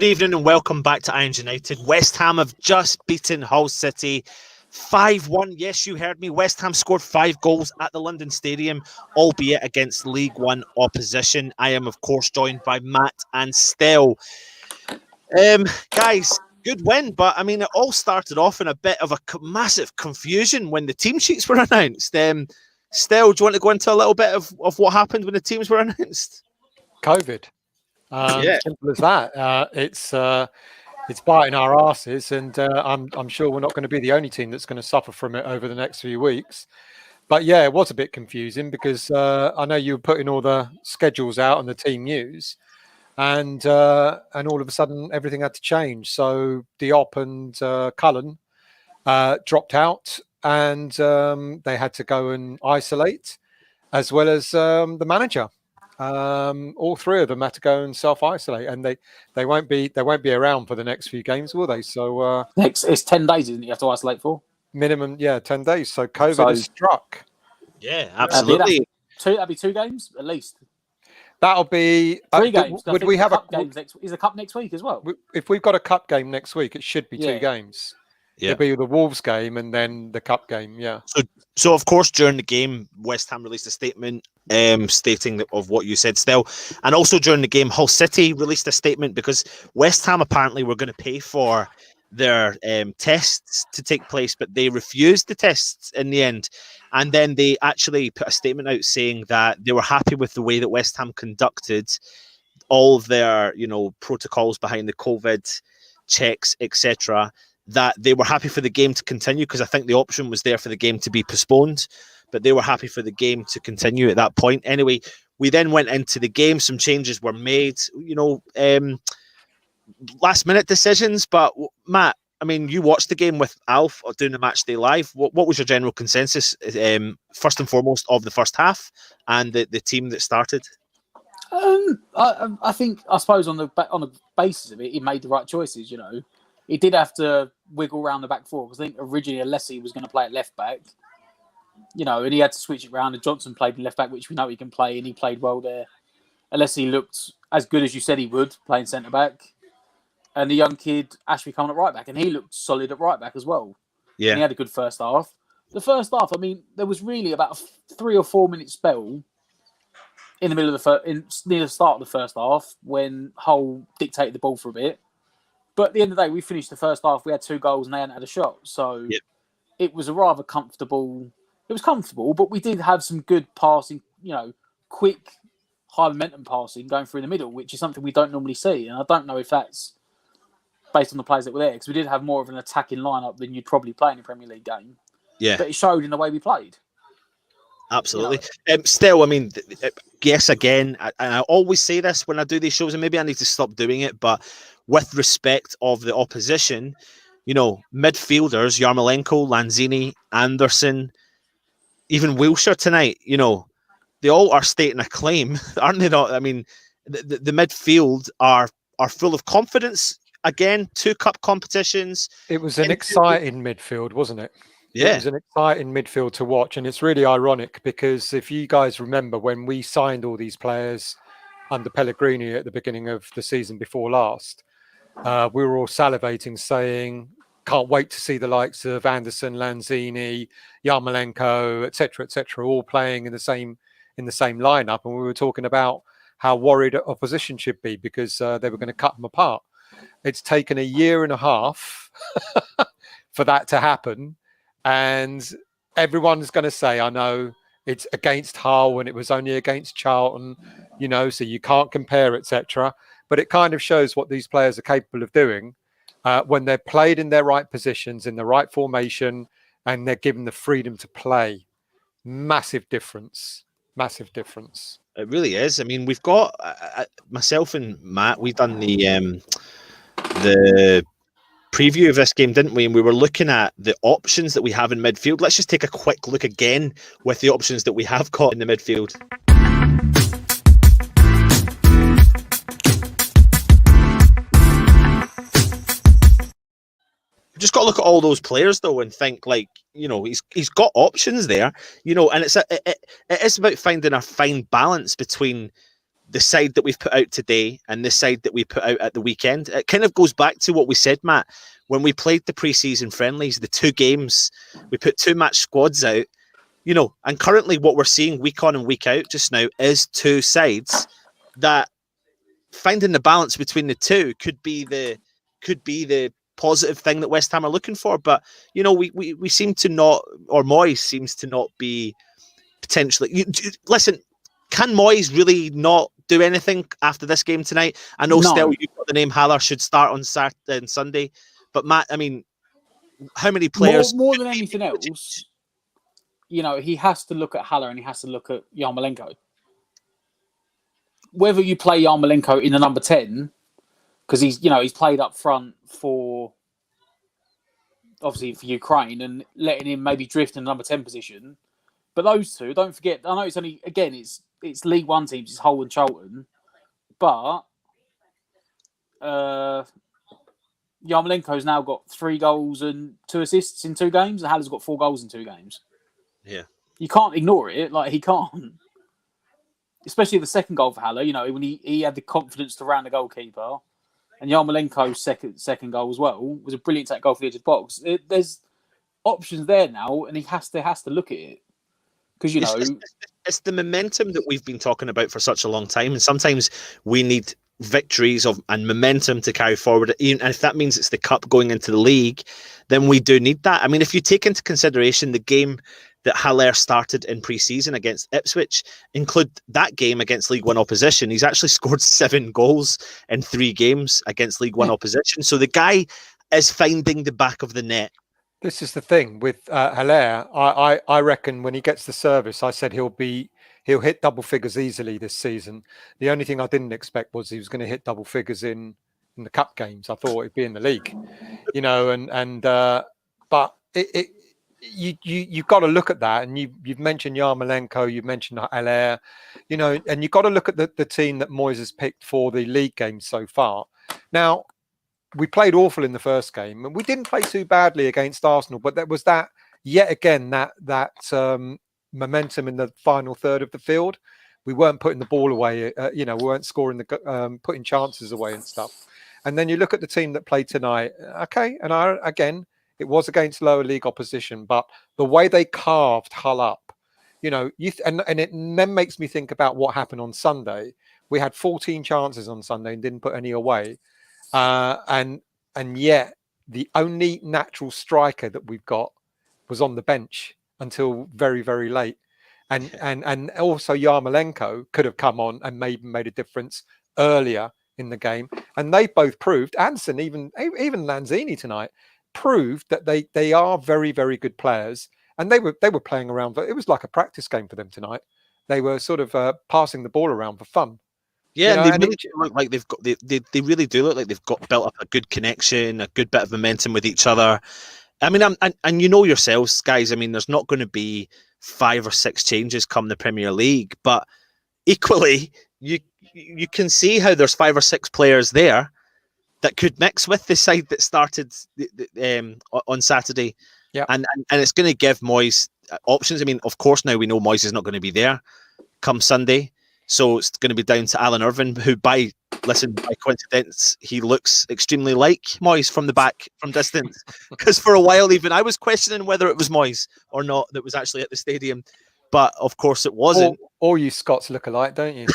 Good evening and welcome back to Irons United. West Ham have just beaten Hull City 5-1. Yes, you heard me. West Ham scored 5 goals at the London Stadium, albeit against League One opposition. I am, of course, joined by Matt and Stell. Guys, good win, but I mean, it all started off in a bit of a massive confusion when the team sheets were announced. Stell, do you want to go into a little bit of what happened when the teams were announced? COVID. Simple as that. It's biting our asses, and I'm sure we're not going to be the only team that's going to suffer from it over the next few weeks. But yeah, it was a bit confusing because I know you were putting all the schedules out on the team news, and all of a sudden everything had to change. So Diop and Cullen dropped out, and they had to go and isolate, as well as the manager. All 3 of them had to go and self-isolate, and they won't be around for the next few games, will they? So it's 10 days, isn't it? You have to isolate for minimum, 10 days. So COVID has struck. Yeah, absolutely. That'd be 2 games at least. That'll be 3 games. Would we have a cup games next? Is the cup next week as well? If we've got a cup game next week, it should be 2 games. Yeah. It'll be the Wolves game and then the cup game. Yeah. So of course, during the game, West Ham released a statement stating of what you said, Still, and also during the game, Hull City released a statement because West Ham apparently were going to pay for their tests to take place, but they refused the tests in the end. And then they actually put a statement out saying that they were happy with the way that West Ham conducted all of their, protocols behind the COVID checks, etc. That they were happy for the game to continue, because I think the option was there for the game to be postponed, but they were happy for the game to continue at that point. Anyway, we then went into the game. Some changes were made, last minute decisions. But Matt, I mean, you watched the game with Alf or doing the match day live. What was your general consensus, first and foremost, of the first half and the team that started? I suppose on the basis of it, he made the right choices. He did have to wiggle around the back 4 because I think originally Alessi was going to play at left back, and he had to switch it around. And Johnson played left back, which we know he can play, and he played well there. Alessi looked as good as you said he would, playing centre back. And the young kid, Ashby, coming at right back, and he looked solid at right back as well. Yeah. And he had a good first half. The first half, I mean, there was really about a 3 or 4 minute spell in the middle of near the start of the first half when Hull dictated the ball for a bit. But at the end of the day, we finished the first half. We had 2 goals and they hadn't had a shot. So It was a rather comfortable. It was comfortable, but we did have some good passing, quick, high momentum passing going through the middle, which is something we don't normally see. And I don't know if that's based on the players that were there, because we did have more of an attacking lineup than you'd probably play in a Premier League game. Yeah. But it showed in the way we played. Absolutely. Still, I mean, yes, again, I always say this when I do these shows, and maybe I need to stop doing it, but with respect of the opposition, midfielders, Yarmolenko, Lanzini, Anderson, even Wilshere tonight, they all are stating a claim, aren't they not? I mean, the midfield are full of confidence. Again, 2 cup competitions. It was an exciting midfield, wasn't it? Yeah. It was an exciting midfield to watch, and it's really ironic because if you guys remember when we signed all these players under Pellegrini at the beginning of the season before last, we were all salivating, saying, can't wait to see the likes of Anderson, Lanzini, Yarmolenko, etc., all playing in the same lineup. And we were talking about how worried opposition should be because they were going to cut them apart. It's taken a year and a half for that to happen. And everyone's going to say, I know it's against Hull and it was only against Charlton, so you can't compare, etc. But it kind of shows what these players are capable of doing when they're played in their right positions, in the right formation, and they're given the freedom to play. Massive difference. Massive difference. It really is. I mean, we've got myself and Matt. We've done the preview of this game, didn't we? And we were looking at the options that we have in midfield. Let's just take a quick look again with the options that we have got in the midfield. Just got to look at all those players though and think he's got options there, and it is about finding a fine balance between the side that we've put out today and the side that we put out at the weekend, it kind of goes back to what we said, Matt, when we played the pre-season friendlies, the 2 games, we put 2 match squads out, you know, and currently what we're seeing week on and week out just now is 2 sides that finding the balance between the 2 could be the positive thing that West Ham are looking for. But, you know, we seem to not, or Moyes seems to not be potentially... Listen, can Moyes really not do anything after this game tonight? I know still you've got the name Haller should start on Saturday and Sunday, but Matt, I mean, how many players... More than anything else, you know, he has to look at Haller and he has to look at Yarmolenko. Whether you play Yarmolenko in the number 10, because he's played up front for, obviously, for Ukraine, and letting him maybe drift in the number 10 position. But those 2, don't forget, I know it's only, again, it's League One teams, it's Hull and Charlton, but Yarmolenko's now got 3 goals and 2 assists in 2 games, and Haller's got 4 goals in 2 games. Yeah. You can't ignore it, like, he can't. Especially the second goal for Haller, you know, when he had the confidence to round the goalkeeper. And Yarmolenko's second goal as well was a brilliant take goal for the edge of the box. There's options there now, and he has to look at it. Because, you know... It's the momentum that we've been talking about for such a long time. And sometimes we need victories and momentum to carry forward. And if that means it's the cup going into the league, then we do need that. I mean, if you take into consideration the game that Haller started in pre-season against Ipswich, include that game against League One opposition, he's actually scored 7 goals in 3 games against League One opposition. So the guy is finding the back of the net. This is the thing with Haller. I reckon when he gets the service, I said he'll hit double figures easily this season. The only thing I didn't expect was he was going to hit double figures in the cup games. I thought it'd be in the league, you know, but you've got to look at that, and you've mentioned Yarmolenko, you've mentioned Haller, you know, and you've got to look at the team that Moyes has picked for the league games so far. Now, we played awful in the first game, and we didn't play too badly against Arsenal, but there was that momentum in the final third of the field. We weren't putting the ball away, you know, we weren't scoring putting chances away and stuff. And then you look at the team that played tonight, okay, and again, it was against lower league opposition, but the way they carved Hull up, you know, and it then makes me think about what happened on Sunday. We had 14 chances on Sunday and didn't put any away. And yet the only natural striker that we've got was on the bench until very, very late. And also Yarmolenko could have come on and made a difference earlier in the game. And they both proved, Anson, even Lanzini tonight, proved that they are very, very good players. And they were playing around. It was like a practice game for them tonight. They were sort of passing the ball around for fun. Yeah, you know, and they really do look like they've got. They really do look like they've got built up a good connection, a good bit of momentum with each other. I mean, and you know yourselves, guys. I mean, there's not going to be 5 or 6 changes come the Premier League, but equally, you can see how there's 5 or 6 players there that could mix with the side that started on Saturday. Yeah, and it's going to give Moyes options. I mean, of course, now we know Moyes is not going to be there come Sunday. So it's going to be down to Alan Irvine, who by coincidence, he looks extremely like Moyes from the back, from distance. Because for a while, even I was questioning whether it was Moyes or not that was actually at the stadium. But of course, it wasn't. All you Scots look alike, don't you?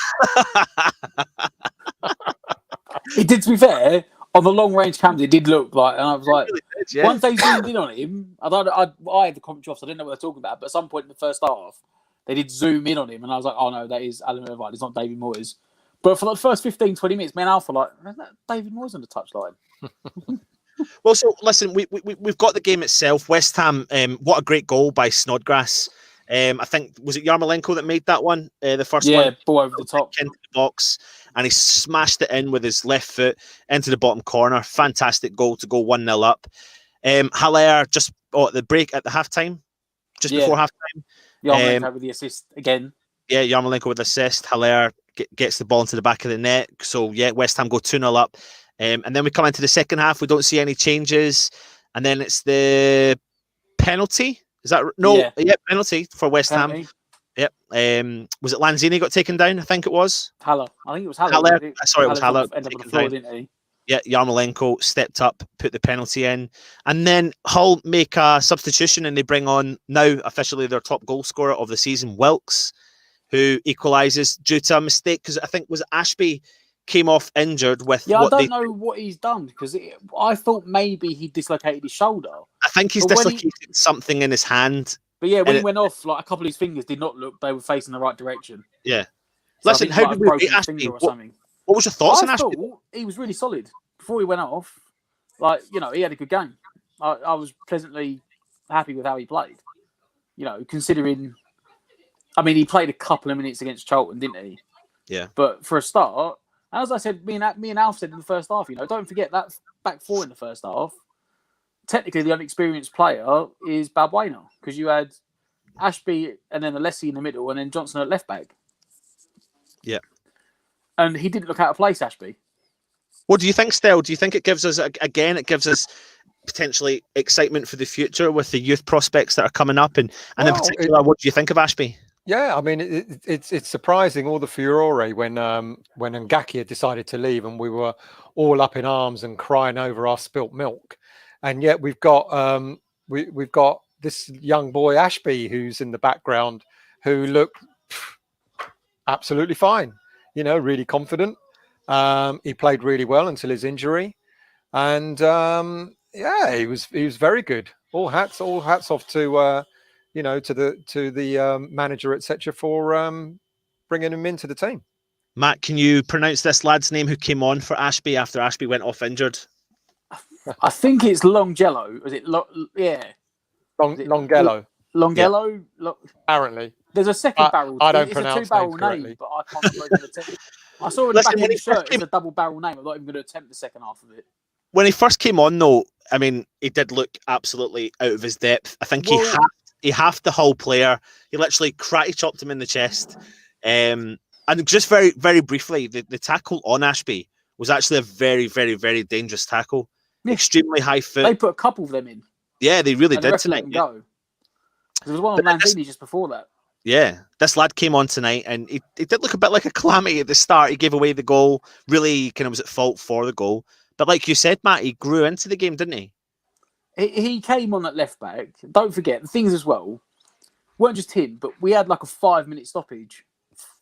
It did, to be fair, on the long range cameras, it did look like, and I was like, really did, yeah. Once they zoomed in on him, I had the commentary off, so I didn't know what they're talking about. But at some point in the first half, they did zoom in on him, and I was like, oh no, that is Alan Irvine, it's not David Moyes. But for the first 15, 20 minutes, me and Alpha like, is that David Moyes on the touchline? Well, so listen, we've got the game itself. West Ham, what a great goal by Snodgrass. I think, was it Yarmolenko that made that one? The first one? Yeah, ball over the top. Into the box, and he smashed it in with his left foot into the bottom corner. Fantastic goal to go 1-0 up. Haller just at the break at the halftime, before halftime. Yarmolenko with the assist again. Yeah, Yarmolenko with the assist. Haller gets the ball into the back of the net. So, yeah, West Ham go 2-0 up. And then we come into the second half. We don't see any changes. And then it's the penalty. Is that no? Yeah, penalty for West Ham. Yep. Was it Lanzini got taken down? I think it was. Haller. I think it was Haller. Haller. Sorry, it was Haller Haller. ended up on the taken floor, down. didn't he? Yeah, Yarmolenko stepped up, put the penalty in, and then Hull make a substitution and they bring on now officially their top goal scorer of the season, Wilkes, who equalises due to a mistake because I think was Ashby came off injured with. Yeah, I don't know what he's done because I thought maybe he dislocated his shoulder. I think he's dislocated something in his hand. But yeah, when he went off, like a couple of his fingers did not look; they were facing the right direction. Yeah. So listen, how did we rate Ashby? What was your thoughts on Ashby? He was really solid before he went off. Like, you know, he had a good game. I was pleasantly happy with how he played. You know, considering, I mean, he played a couple of minutes against Charlton, didn't he? Yeah. But for a start, as I said, me and Alf said in the first half, you know, don't forget that back four in the first half. Technically, the unexperienced player is Balbuena because you had Ashby and then Alessi in the middle and then Johnson at left back. Yeah. And he didn't look out of place, Ashby. What do you think, Stel? Do you think it gives us, again, it gives us potentially excitement for the future with the youth prospects that are coming up? And in particular, what do you think of Ashby? Yeah, I mean, it's surprising all the furore when Ngakia decided to leave and we were all up in arms and crying over our spilt milk. And yet we've got we've got this young boy, Ashby, who's in the background, who looked absolutely fine, you know, really confident. He played really well until his injury, and yeah, he was very good. All hats off to you know, to the manager, etc., for bringing him into the team. Matt, can you pronounce this lad's name who came on for Ashby after Ashby went off injured? I think it's Longello. Is it? Yeah, Longello. Longello. Yeah. Apparently, there's a second barrel. I don't it's pronounce a two-barrel names name, correctly. but I can't remember the attempt. I saw in the back of his shirt it's a double-barrel name. I'm not even going to attempt the second half of it. When he first came on, though, I mean, he did look absolutely out of his depth. I think he halved the Hull player. He literally karate chopped him in the chest. And just very, very briefly, the tackle on Ashby was actually a very, very, very dangerous tackle. Yeah. Extremely high foot. They put a couple of them in. Yeah, they really did. Let them go. There was one on Lanzini just before that. Yeah, this lad came on tonight and he did look a bit like a calamity at the start. He gave away the goal. Really kind of was at fault for the goal. But like you said, Matt, he grew into the game, didn't he? He came on at left back. Don't forget, the things as well, weren't just him, but we had like a 5-minute stoppage,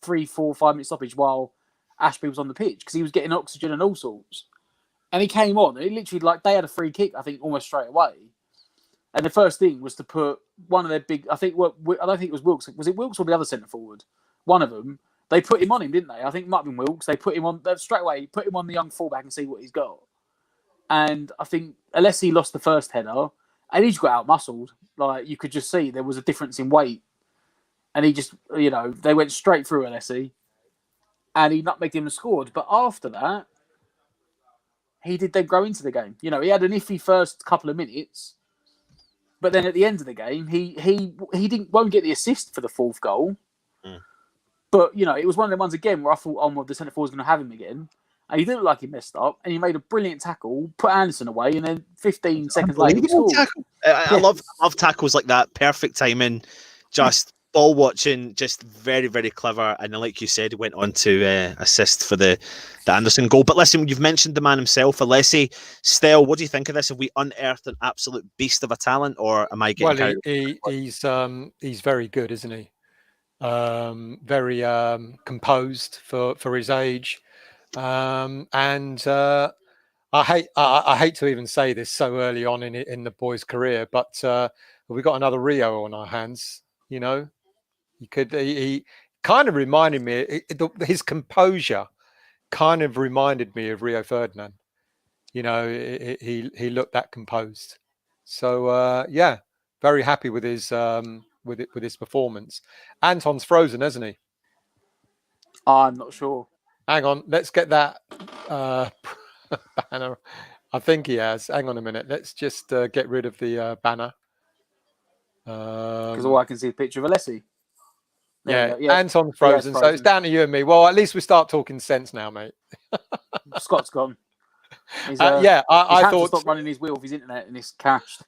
3, 4, 5-minute stoppage while Ashby was on the pitch because he was getting oxygen and all sorts. And he came on, and it literally, like, they had a free kick, I think, almost straight away. And the first thing was to put one of their big, I don't think it was Wilkes. Was it Wilkes or the other centre forward? One of them. They put him on him, didn't they? I think it might have been Wilkes. They put him on, straight away, put him on the young fullback and see what he's got. And I think, unless he lost the first header, and he just got out-muscled. Like, you could just see there was a difference in weight. And he just, you know, they went straight through Alessi. And he nutmegged him and scored. But after that, he did then grow into the game. You know, he had an iffy first couple of minutes. But then at the end of the game, he won't get the assist for the fourth goal. Mm. But, you know, it was one of the ones again where I thought, the centre forward was going to have him again. And he didn't look like he messed up. And he made a brilliant tackle, put Anderson away, and then 15 seconds later he scored. I love tackles like that. Perfect timing. Just ball watching, just very, very clever. And like you said, he went on to assist for the Anderson goal. But listen, you've mentioned the man himself, Alessi. Stel, what do you think of this? Have we unearthed an absolute beast of a talent, or am I getting he's very good, isn't he? Very composed for his age. I hate to even say this so early on in the boy's career, but we've got another Rio on our hands. You know, he kind of reminded me. His composure kind of reminded me of Rio Ferdinand. You know, he looked that composed. So yeah, very happy with his with his performance. Anton's frozen, hasn't he? I'm not sure. Hang on, let's get that banner. I think he has. Hang on a minute. Let's just get rid of the banner. Because all I can see is a picture of Alessi. Yeah, Anton frozen. So it's down to you and me. Well, at least we start talking sense now, mate. Scott's gone. I thought to stop running his wheel of his internet and it's cached.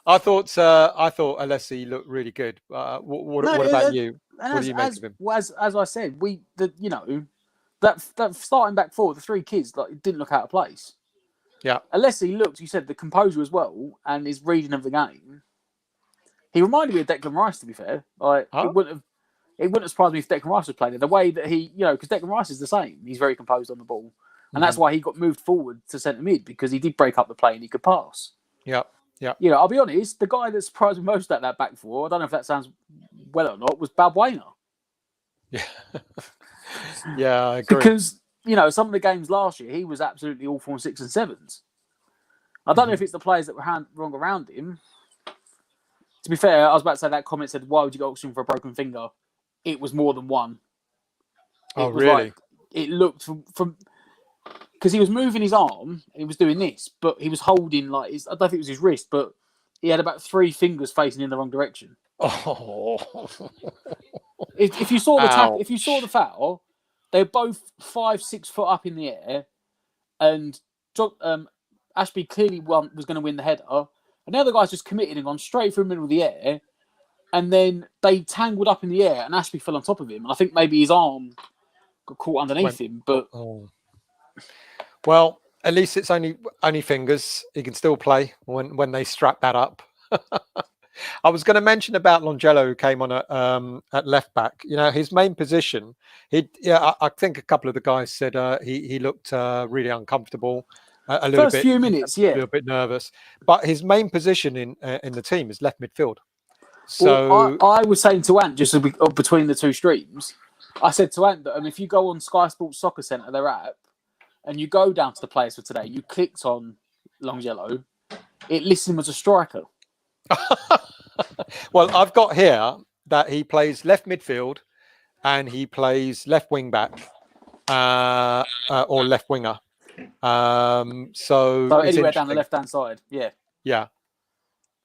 I thought Alessi looked really good. What about you? And What do you make of him? as I said, that starting back four, the three kids, like, it didn't look out of place. Yeah. Unless he looked, you said, the composure as well and his reading of the game. He reminded me of Declan Rice, to be fair. Like, it wouldn't have surprised me if Declan Rice was playing it. The way that he, because Declan Rice is the same. He's very composed on the ball. And that's why he got moved forward to centre mid, because he did break up the play and he could pass. Yeah. Yeah. I'll be honest, the guy that surprised me most at that back four, I don't know if that sounds well or not, was Balbuena. Yeah. Yeah, I agree. Because, some of the games last year, he was absolutely awful on 6 and 7s. I don't know if it's the players that were wrong around him. To be fair, I was about to say that comment said, why would you go auction for a broken finger? It was more than one. Really? It looked from because he was moving his arm and he was doing this, but he was holding I don't think it was his wrist, but he had about 3 fingers facing in the wrong direction. Oh. If you saw the foul, they were both 5-6 foot up in the air, and Ashby clearly was going to win the header, and the other guy's just committed and gone straight through the middle of the air, and then they tangled up in the air, and Ashby fell on top of him, and I think maybe his arm got caught underneath him. But well, at least it's only fingers. He can still play when they strap that up. I was going to mention about Longello, who came on at left back. His main position. I think a couple of the guys said he looked really uncomfortable. A little bit nervous. But his main position in the team is left midfield. So I was saying to Ant, just between the two streams, I said to Ant that if you go on Sky Sports Soccer Centre, their app, and you go down to the players for today, you clicked on Longello, it lists him as a striker. Well, I've got here that he plays left midfield and he plays left wing back or left winger. So anywhere down the left-hand side, yeah.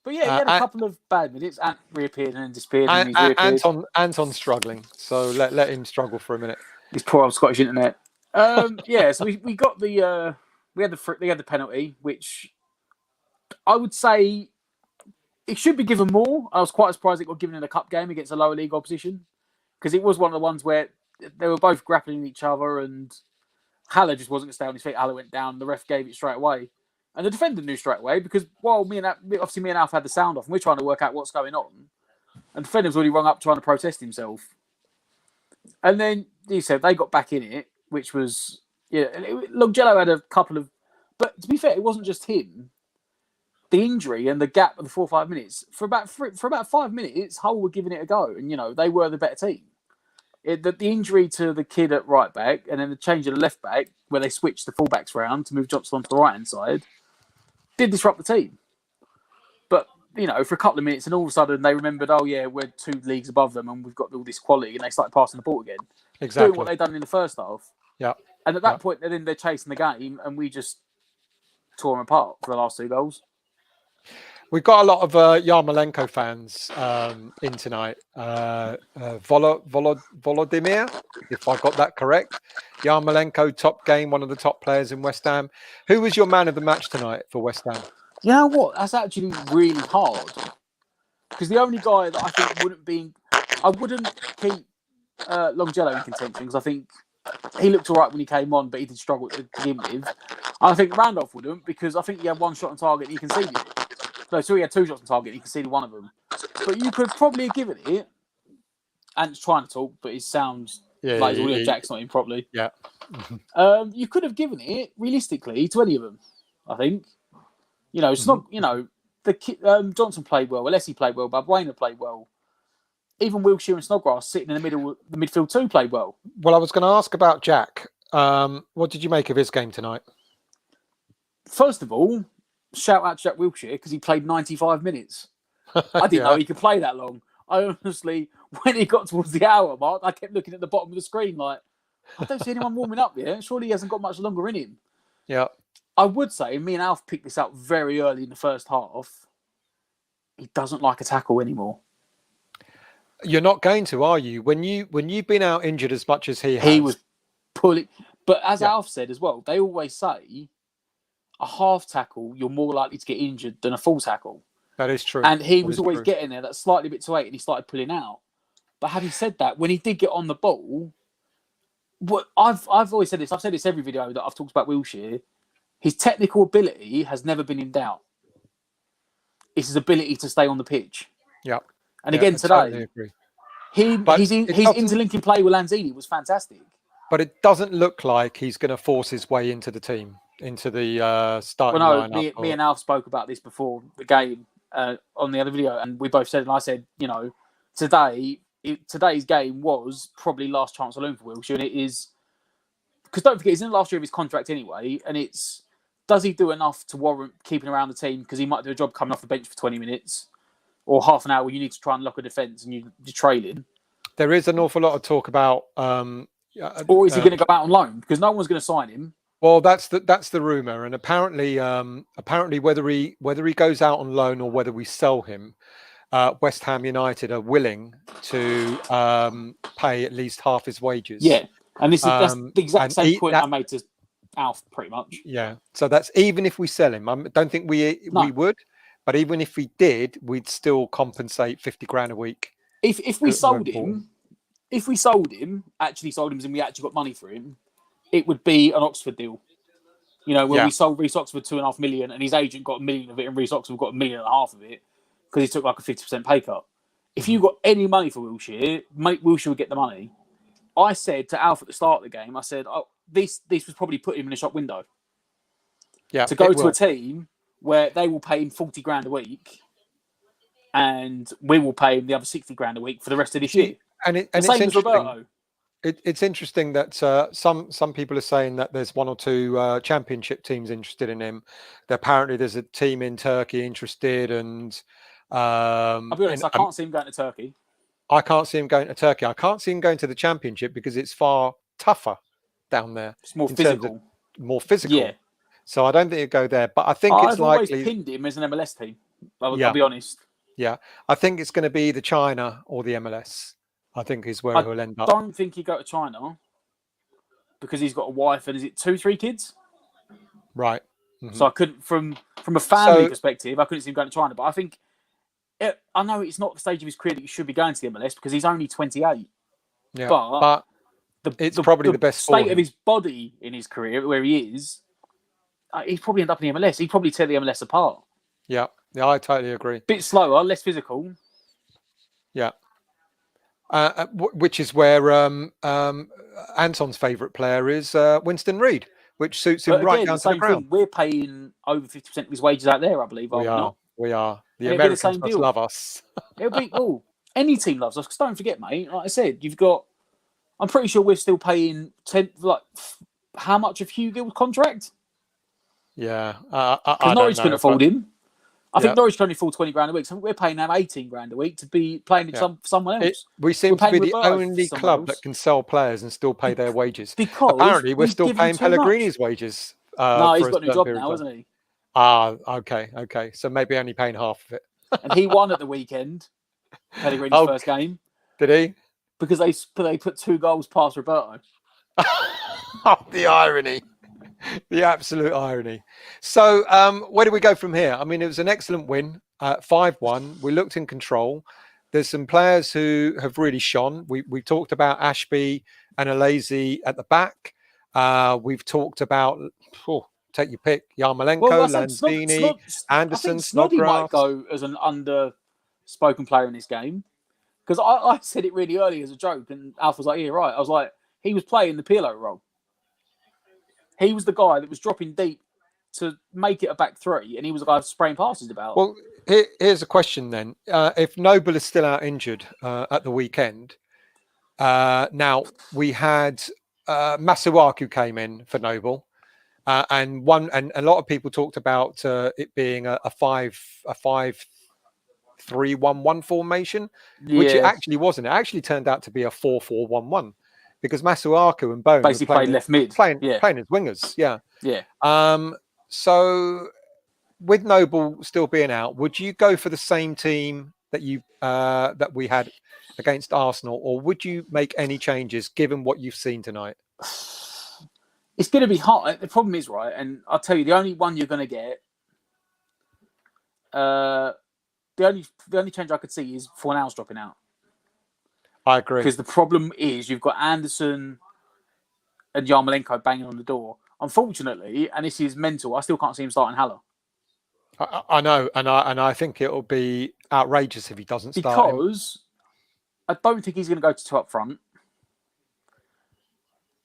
But yeah, he had a couple of bad minutes. Ant reappeared and then disappeared. And he's reappeared. Anton's struggling, so let him struggle for a minute. His poor old Scottish internet. So we got the we had the penalty, which I would say it should be given more. I was quite surprised it got given in a cup game against a lower league opposition, because it was one of the ones where they were both grappling each other and Haller just wasn't going to stay on his feet. Haller went down. The ref gave it straight away. And the defender knew straight away, because while me and Alf had the sound off and we're trying to work out what's going on, and the defender's already rung up trying to protest himself. And then he said they got back in it, which was, Longello had a couple of, but to be fair, it wasn't just him. The injury and the gap of the 4 or 5 minutes, for about 5 minutes, Hull were giving it a go, and they were the better team. The injury to the kid at right back, and then the change of the left back, where they switched the fullbacks round to move Johnson onto the right hand side, did disrupt the team. But for a couple of minutes, and all of a sudden they remembered, oh yeah, we're 2 leagues above them, and we've got all this quality, and they started passing the ball again. Exactly doing what they'd done in the first half. Yeah. And at that point, they're chasing the game, and we just tore them apart for the last 2 goals. We've got a lot of Yarmolenko fans in tonight. Volodymyr, if I got that correct. Yarmolenko, top game, one of the top players in West Ham. Who was your man of the match tonight for West Ham? You know what? That's actually really hard. Because the only guy that I think I wouldn't keep Longello in contention, because I think he looked all right when he came on, but he did struggle to begin with. I think Randolph wouldn't, because I think he had 1 shot on target and he conceded it. No, so he had 2 shots on target. He conceded 1 of them. But you could probably have given it, and it's trying to talk, but it sounds like William Jack's not in properly. Yeah. You could have given it, realistically, to any of them, I think. It's not, Johnson played well, Alessi played well, Balbuena played well. Even Wilshere and Snodgrass sitting in the middle, the midfield too, played well. Well, I was going to ask about Jack. What did you make of his game tonight? First of all, shout out to Jack Wilshere, because he played 95 minutes. I didn't know he could play that long. I honestly, when he got towards the hour mark, I kept looking at the bottom of the screen like, I don't see anyone warming up yet. Surely he hasn't got much longer in him. Yeah. I would say, me and Alf picked this up very early in the first half. He doesn't like a tackle anymore. You're not going to, are you? When you've been out injured as much as he has. He was pulling. But as Alf said as well, they always say, a half tackle, you're more likely to get injured than a full tackle. That is true. And he That was is always true. getting there, that slightly bit too late, and he started pulling out. But having said that, when he did get on the ball, what I've always said this. I've said this every video that I've talked about Wilshere. His technical ability has never been in doubt. It's his ability to stay on the pitch. Yeah. And Yeah, again I today, totally agree. his interlinking play with Lanzini was fantastic. But it doesn't look like he's going to force his way into the team, into the starting Well, no, lineup. me and Alf spoke about this before the game on the other video, and we both said, and I said, today's game was probably last chance saloon for Wilshere, and it is, because don't forget, he's in the last year of his contract anyway, and it's, does he do enough to warrant keeping around the team, because he might do a job coming off the bench for 20 minutes or half an hour where you need to try and lock a defence and you're trailing. There is an awful lot of talk about or is he going to go out on loan, because no one's going to sign him. Well, that's the rumor, and apparently whether he goes out on loan or whether we sell him, West Ham United are willing to pay at least half his wages. Yeah, and that's the exact same point I made to Alf, pretty much. Yeah, so that's even if we sell him. I don't think we would, but even if we did, we'd still compensate 50 grand a week. If we sold him, actually sold him, and we actually got money for him, it would be an Oxford deal. Where we sold Reece Oxford 2.5 million, and his agent got 1 million of it, and Reece Oxford got 1.5 million of it because he took like a 50% pay cut. If you got any money for Wilshere, Wilshere would get the money. I said to Alf at the start of the game, I said, this was probably put him in a shop window. Yeah, to go to a team where they will pay him 40 grand a week, and we will pay him the other 60 grand a week for the rest of this year. And it's same as Roberto. It's interesting that some people are saying that there's one or two championship teams interested in him. Apparently, there's a team in Turkey interested, and I'll be honest, I can't see him going to Turkey. I can't see him going to Turkey. I can't see him going to the championship because it's far tougher down there. It's more physical. More physical. Yeah. So I don't think he'll go there. But I think I've it's likely. always pinned him as an MLS team. I'll be honest. Yeah, I think it's going to be the China or the MLS. I think is where he'll end up. I don't think he'll go to China because he's got a wife and is it 2-3 kids? Right. Mm-hmm. So I couldn't, from a family perspective, I couldn't see him going to China. But I think, I know it's not the stage of his career that he should be going to the MLS because he's only 28. Yeah, but it's probably the best state of his body in his career, where he is, he'd probably end up in the MLS. He'd probably tear the MLS apart. Yeah, I totally agree. Bit slower, less physical. Yeah. Which is where Anton's favourite player is Winston Reid, which suits him right down to the ground. We're paying over 50% of his wages out there, I believe. We are. The Americans must love us. It'll be any team loves us. Because don't forget, mate. Like I said, you've got. I'm pretty sure we're still paying how much of Hugh Gill's contract? Yeah, because Norwich couldn't afford him. I think Norwich can only afford 20 grand a week, so we're paying them 18 grand a week to be playing with someone else. We seem to be the only club that can sell players and still pay their wages. Because apparently we're still paying Pellegrini's wages. No, he's got a new job now, hasn't he? Okay. So maybe only paying half of it. And he won at the weekend, Pellegrini's first game. Did he? Because they put 2 goals past Roberto. The irony. The absolute irony. So where do we go from here? I mean, it was an excellent win, 5-1. We looked in control. There's some players who have really shone. We talked about Ashby and Alazy at the back. We've talked about, take your pick, Yarmolenko, Lanzini, Anderson, Snoddy might Snodgrass. go as an underspoken player in this game. Because I said it really early as a joke, and Alf was like, yeah, right. I was like, he was playing the Pirlo role. He was the guy that was dropping deep to make it a back three, and he was the guy spraying passes about. Well, here's a question then. If Noble is still out injured at the weekend, now we had Masuaku came in for Noble, and a lot of people talked about it being a 5-3-1-1 formation, which it actually wasn't. It actually turned out to be a 4-4-1-1. Because Masuaku and Bone basically playing left mid, playing as wingers, yeah. So with Noble still being out, would you go for the same team that that we had against Arsenal, or would you make any changes given what you've seen tonight? It's going to be hard. The problem is, right, and I'll tell you, the only one you're going to get, the only change I could see is Fornals dropping out. I agree. Because the problem is you've got Anderson and Yarmolenko banging on the door. Unfortunately, and this is mental, I still can't see him starting Haller. I know, and I think it'll be outrageous if he doesn't start him. Because I don't think he's going to go to 2 up front.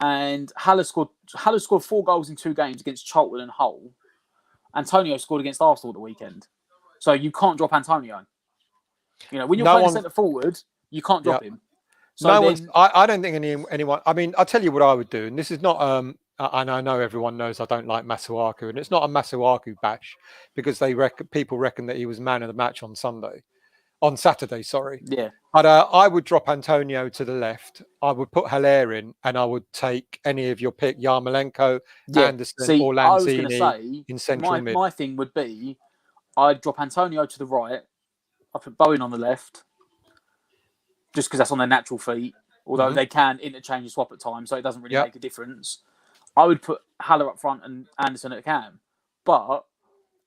And Haller scored 4 goals in 2 games against Charlton and Hull. Antonio scored against Arsenal at the weekend. So you can't drop Antonio. You know, when you're playing centre forward, you can't drop him. So I don't think anyone. I mean, I'll tell you what I would do, and this is not. And I know everyone knows I don't like Masuaku, and it's not a Masuaku bash because people reckon that he was man of the match on Saturday. Sorry. Yeah. But I would drop Antonio to the left. I would put Haller in, and I would take any of your pick, Yarmolenko, Anderson, or Lanzini in central mid. My thing would be, I'd drop Antonio to the right. I put Bowen on the left, just because that's on their natural feet. Although they can interchange and swap at times, so it doesn't really make a difference. I would put Haller up front and Anderson at cam. But,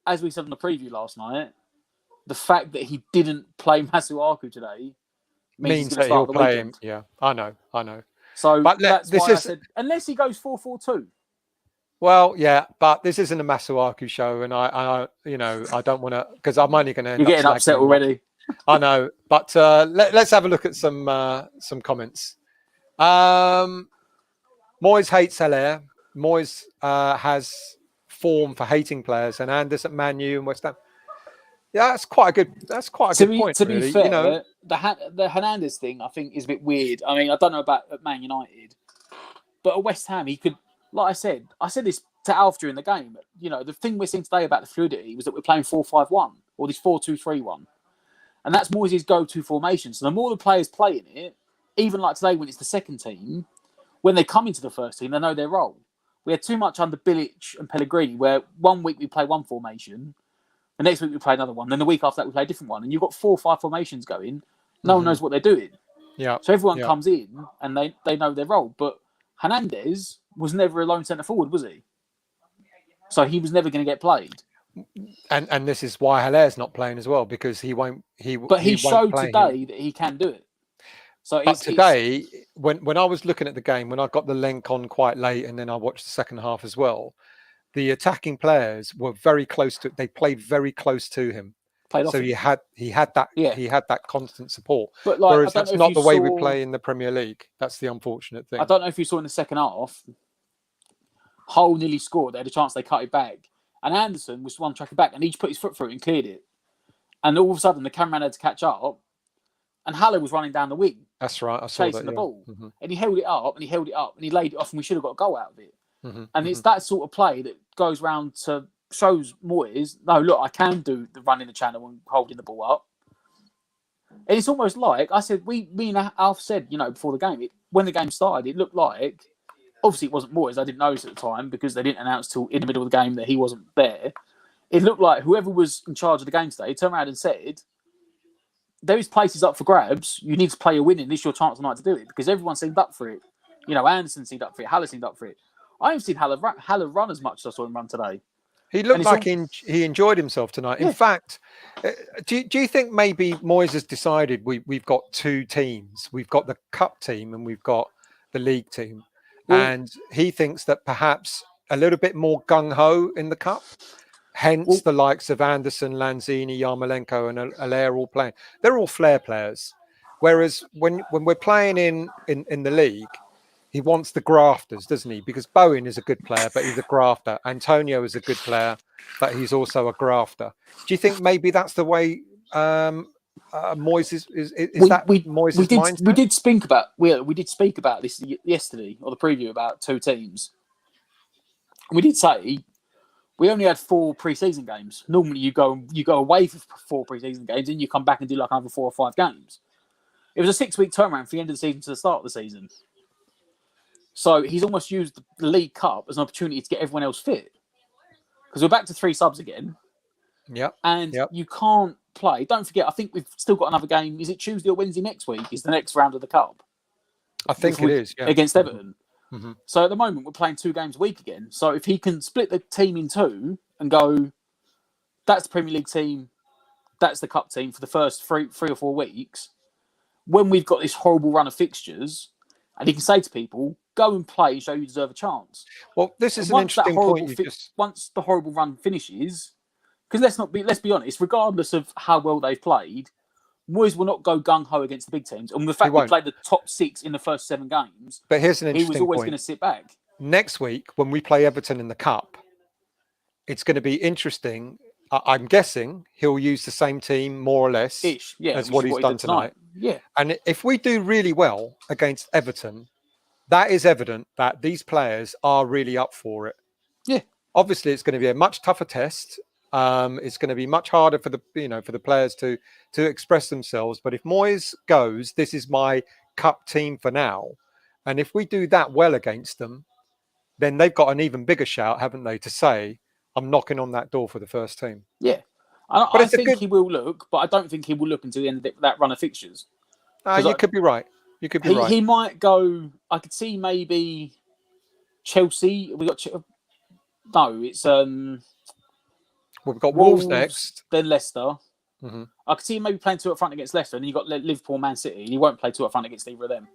as we said on the preview last night, the fact that he didn't play Masuaku today means that he'll play him. Yeah, I know. So that's why I said, unless he goes 4-4-2. Well, yeah, but this isn't a Masuaku show, and I don't want to, because I'm only going to. You're getting upset already. I know, but let's have a look at some comments. Moyes hates Haller. Moyes has form for hating players, and Anders at Man U and West Ham. Yeah, that's quite a good point. To be fair, the Hernandez thing I think is a bit weird. I mean, I don't know about at Man United, but at West Ham he could. Like I said this to Alf during the game. You know, the thing we're seeing today about the fluidity was that we're playing 4-5-1 or this 4-2-3-1, and that's Moyes' go-to formation. So the more the players play in it, even like today when it's the second team, when they come into the first team, they know their role. We had too much under Bilic and Pellegrini, where 1 week we play one formation, the next week we play another one, then the week after that we play a different one, and you've got 4 or 5 formations going. No one knows what they're doing. Yeah. So everyone comes in and they know their role. But Hernandez was never a lone centre forward, was he? So he was never going to get played. And this is why Haller's not playing as well, because he won't. But he showed today that he can do it. So today, when I was looking at the game, when I got the link on quite late, and then I watched the second half as well, the attacking players were very close to. They played very close to him. So he had that constant support. But whereas that's not the way we play in the Premier League. That's the unfortunate thing. I don't know if you saw in the second half, Hull nearly scored. They had a chance. They cut it back, and Anderson was one tracking back, and he just put his foot through it and cleared it. And all of a sudden, the cameraman had to catch up, and Haller was running down the wing. That's right. I saw chasing the ball, and he held it up, and he laid it off, and we should have got a goal out of it. And it's that sort of play that goes round to shows Moyes, no, look, I can do the running the channel and holding the ball up. And it's almost like I said, me and Alf said, before the game, when the game started, it looked like, obviously it wasn't Moyes, I didn't notice at the time because they didn't announce till in the middle of the game that he wasn't there. It looked like whoever was in charge of the game today turned around and said, there is places up for grabs. You need to play a winning. This is your chance tonight to do it, because everyone seemed up for it. Anderson seemed up for it. Haller seemed up for it. I haven't seen Haller run as much as I saw him run today. He looked like he enjoyed himself tonight. Yeah. In fact, do you think maybe Moyes has decided we've got 2 teams? We've got the cup team and we've got the league team. And he thinks that perhaps a little bit more gung-ho in the cup. Hence the likes of Anderson, Lanzini, Yarmolenko and Haller all playing. They're all flair players. Whereas when we're playing in the league, he wants the grafters, doesn't he? Because Bowen is a good player, but he's a grafter. Antonio is a good player, but he's also a grafter. Do you think maybe that's the way Moyes is that Moyes' mindset? We did speak about this yesterday, or the preview about 2 teams. We did say we only had 4 pre-season games. Normally, you go away for 4 pre-season games, and you come back and do like another 4 or 5 games. It was a 6-week turnaround from the end of the season to the start of the season. So he's almost used the League Cup as an opportunity to get everyone else fit. Because we're back to 3 subs again. You can't play. Don't forget, I think we've still got another game. Is it Tuesday or Wednesday next week? Is the next round of the Cup? I think it is, yeah. Against Everton. Mm-hmm. So at the moment, we're playing 2 games a week again. So if he can split the team in 2 and go, that's the Premier League team, that's the Cup team for the first three or 4 weeks, when we've got this horrible run of fixtures, and he can say to people, go and play and show you deserve a chance. Well, this is And an interesting point. Once the horrible run finishes, because let's be honest, regardless of how well they've played, Moyes will not go gung-ho against the big teams. And the fact we played the top 6 in the first 7 games, but here's an interesting he was always point. going to sit back. Next week, when we play Everton in the Cup, it's going to be interesting. I'm guessing he'll use the same team, more or less, as what he's done tonight. Yeah. And if we do really well against Everton, that is evident that these players are really up for it. Yeah. Obviously, it's going to be a much tougher test. It's going to be much harder for the players to express themselves. But if Moyes goes, this is my Cup team for now. And if we do that well against them, then they've got an even bigger shout, haven't they, to say, I'm knocking on that door for the first team. Yeah. I think he will look, but I don't think he will look until the end of that run of fixtures. You could be right. You could be right. He might go, I could see maybe Chelsea. It's we've got Wolves next. Then Leicester. Mm-hmm. I could see him maybe playing 2 up front against Leicester, and then you've got Liverpool, Man City, and he won't play 2 up front against either of them.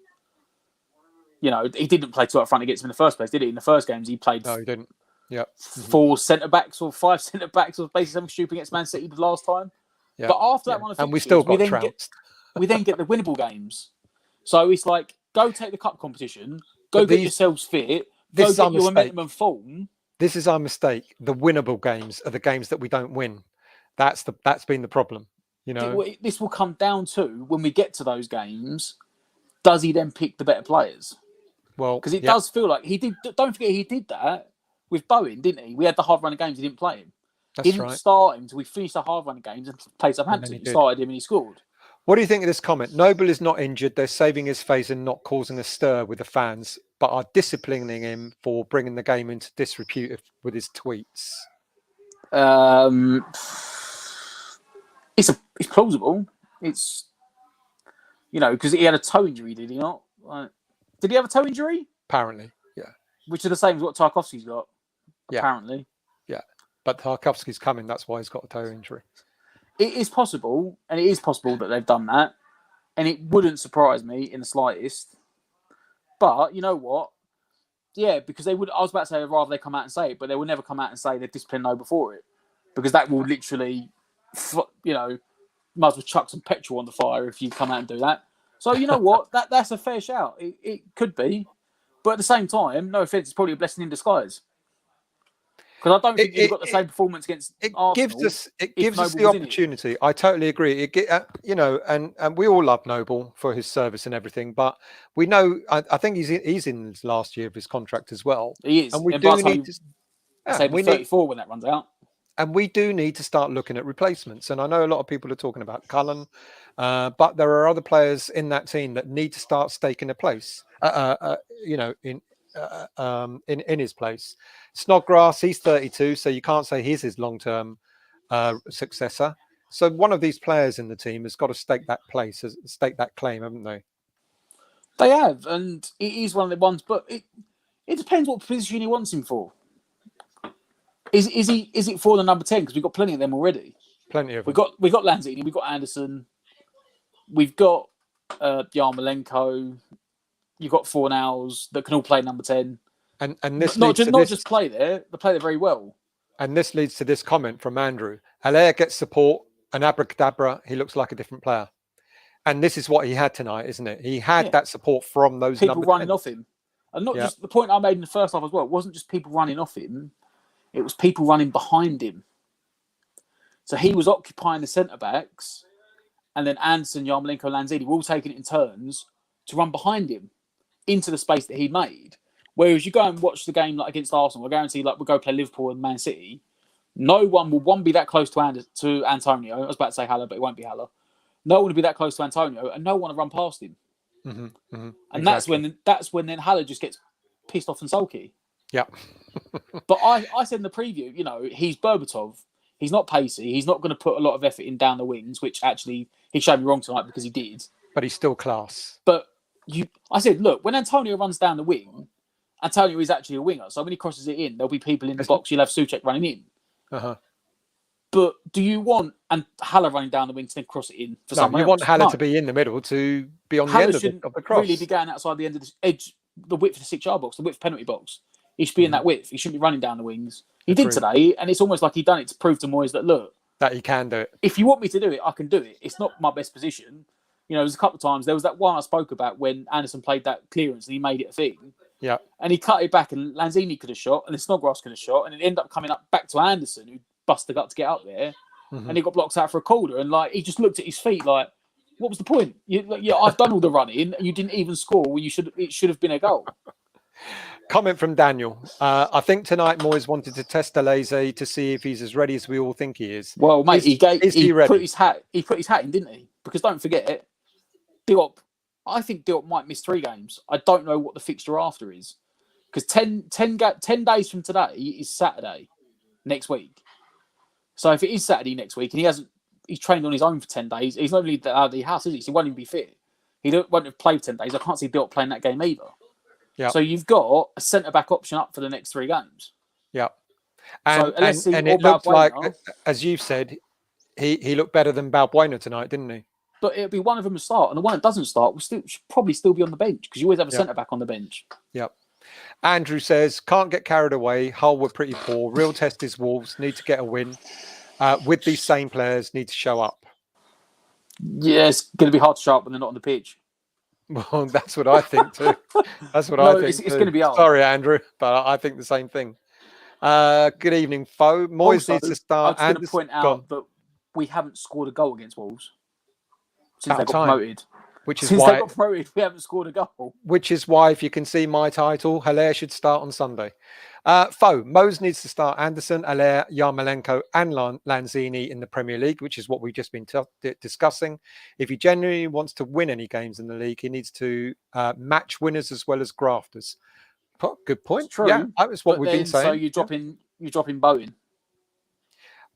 You know, he didn't play 2 up front against them in the first place, did he? In the first games, he played. No, he didn't. Yeah, 4 centre backs or 5 centre backs, or basically something stupid against Man City the last time. Yeah. But after that one, and we still got trounced. We then get the winnable games. So it's like, go take the cup competition, go get yourselves fit, go get your momentum and form. This is our mistake. The winnable games are the games that we don't win. That's been the problem. You know, this will come down to when we get to those games. Does he then pick the better players? Well, because it does feel like he did. Don't forget, he did that with Bowen, didn't he? We had the hard run of games. He didn't play him. He didn't start him until we finished the hard run of games and played Southampton. He started him and he scored. What do you think of this comment? Noble is not injured. They're saving his face and not causing a stir with the fans, but are disciplining him for bringing the game into disrepute with his tweets. It's plausible. It's, because he had a toe injury, did he not? Did he have a toe injury? Apparently, yeah. Which are the same as what Tarkowski's got. Yeah. Apparently. Yeah. But Tarkowski's coming. That's why he's got a toe injury. It is possible, and it is possible that they've done that, and it wouldn't surprise me in the slightest. But you know what? Yeah, because they would. I was about to say I'd rather they come out and say it, but they will never come out and say they've disciplined Noble for it, because that will literally, might as well chuck some petrol on the fire if you come out and do that. So you know what? That's a fair shout. It could be, but at the same time, no offense, it's probably a blessing in disguise. Because I don't think you've got the same performance against Arsenal. It gives us the opportunity. I totally agree. And we all love Noble for his service and everything, but we know I think he's in his last year of his contract as well. He is. And we do need to say 34 when that runs out. And we do need to start looking at replacements. And I know a lot of people are talking about Cullen, but there are other players in that team that need to start staking a place. In his place. Snodgrass, he's 32, so you can't say he's his long-term successor. So one of these players in the team has got to stake that place, stake that claim, haven't they? They have, and it is one of the ones, but it depends what position he wants him for. Is it for the number 10? Because we've got plenty of them already. Plenty of them. We've got Lanzini, we've got Anderson, we've got Yarmolenko. You've got Fornals that can all play number 10. And this not just play there, they play there very well. And this leads to this comment from Andrew. Allaire gets support, and abracadabra, he looks like a different player. And this is what he had tonight, isn't it? He had that support from those people running off him. And not just the point I made in the first half as well. It wasn't just people running off him. It was people running behind him. So he was occupying the centre-backs, and then Anderson, Yarmolenko, Lanzini were all taking it in turns to run behind him into the space that he made. Whereas you go and watch the game like against Arsenal, I guarantee we'll go play Liverpool and Man City. No one will be that close to Antonio. I was about to say Haller, but it won't be Haller. No one will be that close to Antonio, and no one will run past him. Mm-hmm, mm-hmm, and exactly. that's when then Haller just gets pissed off and sulky. Yeah. But I said in the preview, he's Berbatov. He's not pacey. He's not going to put a lot of effort in down the wings, which actually he showed me wrong tonight because he did. But he's still class. But I said, look, when Antonio runs down the wing, Antonio is actually a winger. So when he crosses it in, there'll be people in the box. You'll have Souček running in. Uh-huh. But do you want Haller running down the wing to then cross it in for someone else? You want Haller to be in the middle to be on Haller the end of the cross. Really be going outside the end of the edge, the width of the 6-yard box, the width penalty box. He should be in that width. He shouldn't be running down the wings. He did today, and it's almost like he done it to prove to Moyes that, look, that he can do it. If you want me to do it, I can do it. It's not my best position. There's a couple of times. There was that one I spoke about when Anderson played that clearance and he made it a thing. Yeah. And he cut it back, and Lanzini could have shot, and then Snodgrass could have shot, and it ended up coming up back to Anderson, who busted up to get up there. And he got blocked out for a corner, and he just looked at his feet like, what was the point? I've done all the running, and you didn't even score when it should have been a goal. Comment from Daniel. I think tonight Moyes wanted to test Alese to see if he's as ready as we all think he is. Well, mate, he ready? put his hat in, didn't he? Because don't forget it, I think Diop might miss 3 games. I don't know what the fixture after is, because 10 days from today is Saturday next week. So if it is Saturday next week and he's trained on his own for 10 days, he's not really out of the house, is he? So he won't even be fit. He won't have played 10 days. I can't see Diop playing that game either. Yeah. So you've got a centre-back option up for the next 3 games. Yeah. And it looked like, as you've said, he looked better than Balbuena tonight, didn't he? But it'll be one of them to start. And the one that doesn't start should probably still be on the bench, because you always have a centre-back on the bench. Yep. Andrew says, can't get carried away. Hull were pretty poor. Real test is Wolves. Need to get a win. With these same players, need to show up. Yeah, it's going to be hard to show up when they're not on the pitch. Well, that's what I think too. That's what I think. It's going to be hard. Sorry, Andrew, but I think the same thing. Good evening, Foe. Moyes needs to start. I'm going to point out that we haven't scored a goal against Wolves since they got promoted. Since they got promoted, we haven't scored a goal. Which is why, if you can see my title, Haller should start on Sunday. Foe, Moyes needs to start Anderson, Haller, Yarmolenko and Lanzini in the Premier League, which is what we've just been discussing. If he genuinely wants to win any games in the league, he needs to match winners as well as grafters. Good point. It's true. Yeah, that was what we've been saying. So you're dropping Bowen.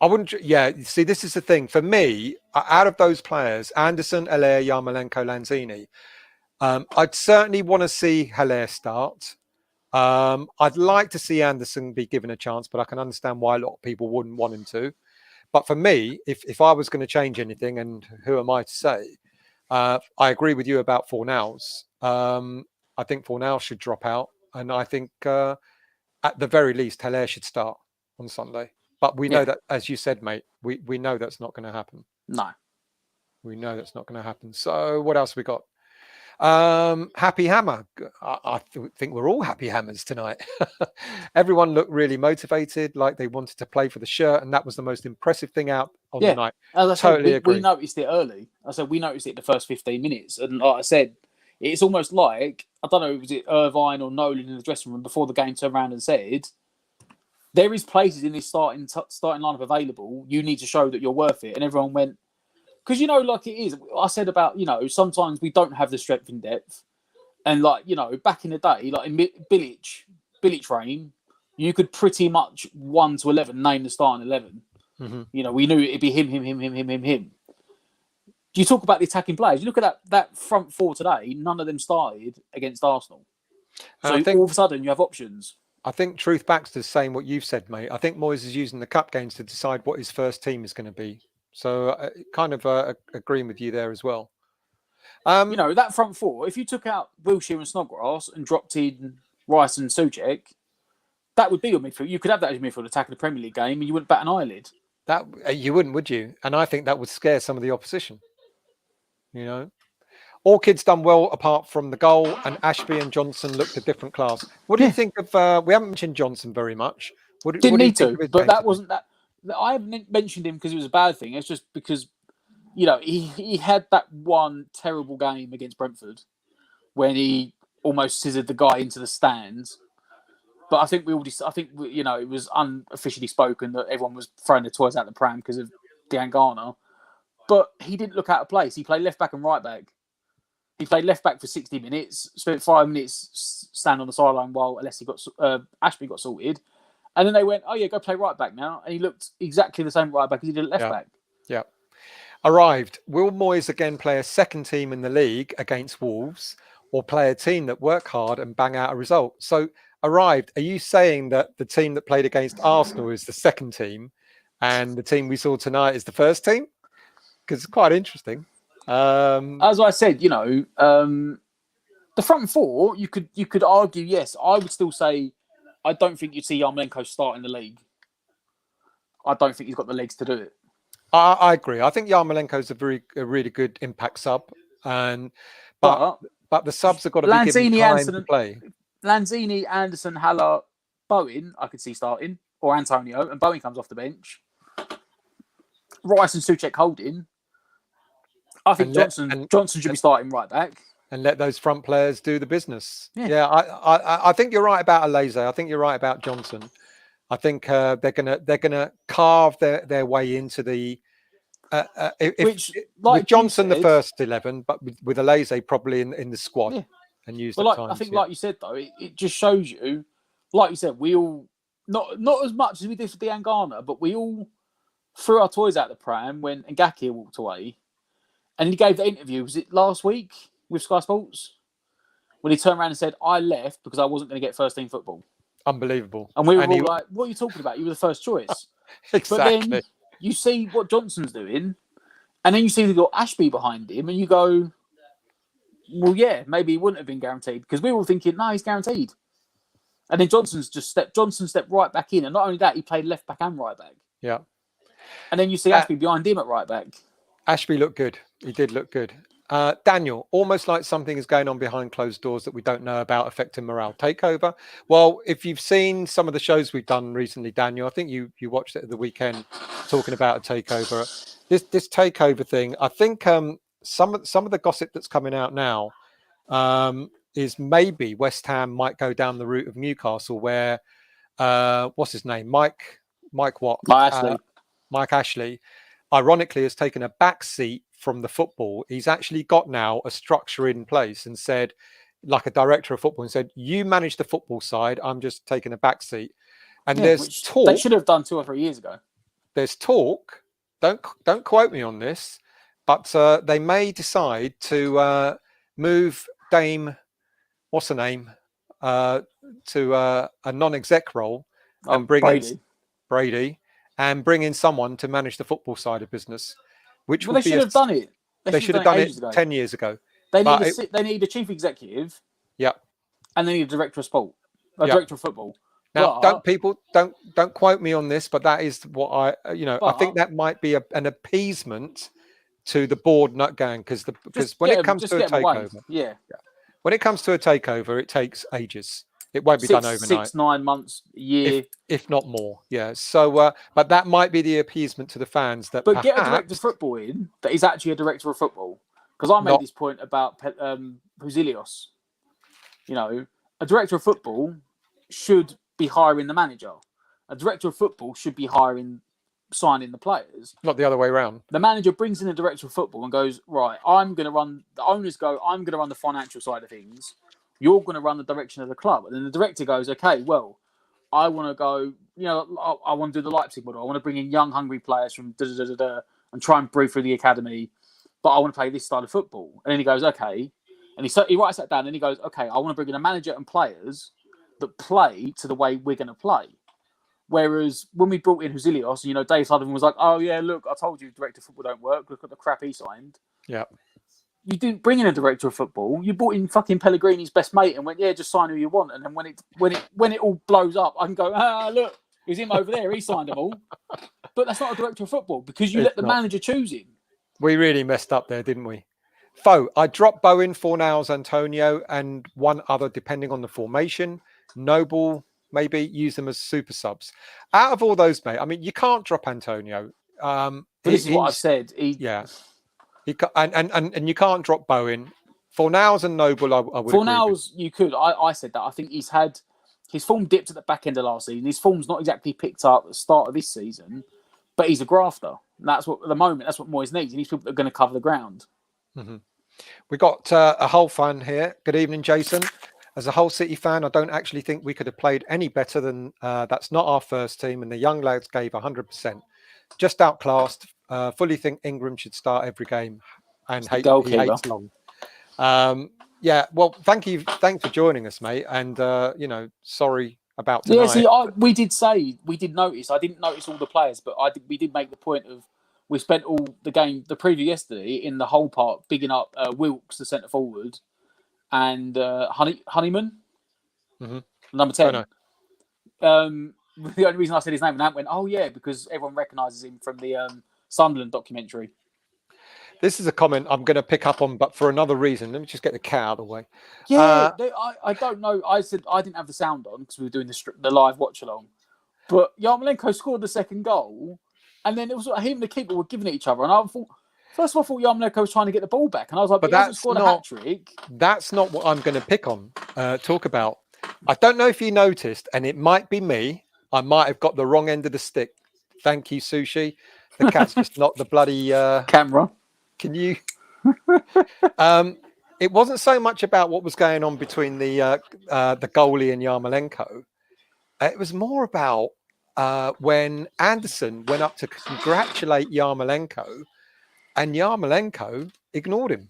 I wouldn't. Yeah, see, this is the thing. For me, out of those players, Anderson, Haller, Yarmolenko, Lanzini, I'd certainly want to see Haller start. I'd like to see Anderson be given a chance, but I can understand why a lot of people wouldn't want him to. But for me, if I was going to change anything, and who am I to say, I agree with you about Fornals. I think Fornals should drop out, and I think at the very least, Haller should start on Sunday. But we know that, as you said, mate, we know that's not going to happen. No. We know that's not going to happen. So what else we got? Happy Hammer. I think we're all happy hammers tonight. Everyone looked really motivated, like they wanted to play for the shirt, and that was the most impressive thing out on the night. As I totally said, agree. We noticed it early. I said we noticed it the first 15 minutes, and like I said, it's almost like, I don't know, was it Irvine or Nolan in the dressing room before the game turned around and said, there is places in this starting lineup available. You need to show that you're worth it. And everyone went, because, like it is. I said about, sometimes we don't have the strength in depth. And, back in the day, like in Bilic reign, you could pretty much 1 to 11 name the starting 11. Mm-hmm. We knew it'd be him. You talk about the attacking players. You look at that front 4 today, none of them started against Arsenal. So all of a sudden you have options. I think Truth Baxter's saying what you've said, mate. I think Moyes is using the cup games to decide what his first team is going to be. So kind of agreeing with you there as well. That front 4, if you took out Wilshere and Snodgrass and dropped in Rice and Souček, that would be your midfield. You could have that as your midfield attack in the Premier League game and you wouldn't bat an eyelid. That you wouldn't, would you? And I think that would scare some of the opposition. All kids done well apart from the goal, and Ashby and Johnson looked a different class. What do you think of? We haven't mentioned Johnson very much. Didn't need to, but that wasn't that. I haven't mentioned him because it was a bad thing. It's just because, he had that one terrible game against Brentford when he almost scissored the guy into the stands. But I think it was unofficially spoken that everyone was throwing their toys out the pram because of Diangana. But he didn't look out of place. He played left back and right back. He played left back for 60 minutes, spent 5 minutes stand on the sideline while Ashby got sorted. And then they went, oh, yeah, go play right back now. And he looked exactly the same right back as he did at left back. Yeah. Arrived. Will Moyes again play a second team in the league against Wolves, or play a team that work hard and bang out a result? So arrived, are you saying that the team that played against Arsenal is the second team and the team we saw tonight is the first team? Because it's quite interesting. As I said, the front four, you could argue, yes. I would still say I don't think you'd see Yarmolenko start in the league. I don't think he's got the legs to do it. I agree. I think Yarmolenko's a really good impact sub, but the subs have got to be given time to play. Lanzini, Anderson, Haller, Bowen, I could see starting, or Antonio, and Bowen comes off the bench. Rice and Souček holding. I think Johnson should be starting right back. And let those front players do the business. Yeah, I think you're right about Alese. I think you're right about Johnson. I think they're gonna carve their way into the with Johnson the first 11, but with Alese probably in the squad and use the times. I think, like you said though, it just shows you, like you said, we all not as much as we did for Diangana, but we all threw our toys out the pram when Ngakia walked away, and he gave the interview. Was it last week with Sky Sports when he turned around and said, "I left because I wasn't going to get first team football." Unbelievable. And we were all like, "What are you talking about? You were the first choice." Exactly. But then you see what Johnson's doing, and then you see they've got Ashby behind him, and you go, "Well, yeah, maybe he wouldn't have been guaranteed," because we were all thinking, "No, he's guaranteed." And then Johnson stepped right back in, and not only that, he played left back and right back. Yeah. And then you see Ashby behind him at right back. Ashby looked good. He did look good. Daniel, almost like something is going on behind closed doors that we don't know about affecting morale. Takeover? Well, if you've seen some of the shows we've done recently, Daniel, I think you watched it at the weekend talking about a takeover. This takeover thing, I think some of the gossip that's coming out now is maybe West Ham might go down the route of Newcastle, where what's his name? Mike what? Mike Ashley, ironically, has taken a back seat from the football. He's actually got now a structure in place and said, like a director of football, and said, "You manage the football side. I'm just taking a back seat." And there's talk. They should have done 2 or 3 years ago. There's talk. Don't quote me on this, but they may decide to move Dame, what's her name, to a non-exec role and bring in Brady. And bring in someone to manage the football side of business, which they should have done it. They should have done it 10 years ago. They need a chief executive. Yeah, and they need a director of sport, director of football. Now, don't quote me on this, but that is what I think that might be an appeasement to the board not going because when it comes to a takeover, when it comes to a takeover, it takes ages. It won't be done overnight. 6-9 months, a year, if not more. Yeah. So, but that might be the appeasement to the fans that. But get a director of football in that is actually a director of football, because I made this point about Huzilios. A director of football should be hiring the manager. A director of football should be signing the players. Not the other way around. The manager brings in a director of football and goes, right, I'm going to run the financial side of things. You're going to run the direction of the club. And then the director goes, okay, well, I want to go, I want to do the Leipzig model. I want to bring in young, hungry players from and try and breathe through the academy. But I want to play this style of football. And then he goes, okay. And he writes that down and he goes, okay, I want to bring in a manager and players that play to the way we're going to play. Whereas when we brought in Huzilios, Dave Sullivan was like, oh, yeah, look, I told you director of football don't work. Look at the crap he signed. Yeah. You didn't bring in a director of football. You brought in fucking Pellegrini's best mate and went, yeah, just sign who you want. And then when it all blows up, I can go, look, it was him over there. He signed them all. But that's not a director of football because you let the manager choose him. We really messed up there, didn't we? I dropped Bowen, Fornals, Antonio, and one other, depending on the formation. Noble, maybe use them as super subs. Out of all those, mate, I mean, you can't drop Antonio. This is what I've said. And you can't drop Bowen. Fornals and Noble, I would Fornals, you could. I said that. I think he's had his form dipped at the back end of last season. His form's not exactly picked up at the start of this season, but he's a grafter. And that's what, at the moment, that's what Moyes needs. He needs people that are going to cover the ground. Mm-hmm. We got a Hull fan here. Good evening, Jason. As a Hull City fan, I don't actually think we could have played any better than that's not our first team, and the young lads gave 100%. Just outclassed. Fully think Ingram should start every game, and he hates Long. Yeah, well, thanks for joining us, mate. And sorry about tonight. Yeah, see, we did notice. I didn't notice all the players, but we did make the point of we spent all the preview yesterday in the whole part bigging up Wilkes, the centre forward, and Honeyman, number 10. The only reason I said his name and that went, oh yeah, because everyone recognises him from the Sunderland documentary. This is a comment I'm going to pick up on, but for another reason. Let me just get the cat out of the way. Yeah, I don't know. I said I didn't have the sound on because we were doing the live watch along. But Yarmolenko scored the second goal, and then it was him and the keeper were giving it each other. And I thought, first of all, I thought Yarmolenko was trying to get the ball back, and I was like, but he hasn't scored a hat trick. That's not what I'm going to talk about. I don't know if you noticed, and it might be me. I might have got the wrong end of the stick. Thank you, Sushi. The cat's just knocked the bloody camera. Can you? It wasn't so much about what was going on between the goalie and Yarmolenko. It was more about when Anderson went up to congratulate Yarmolenko, and Yarmolenko ignored him.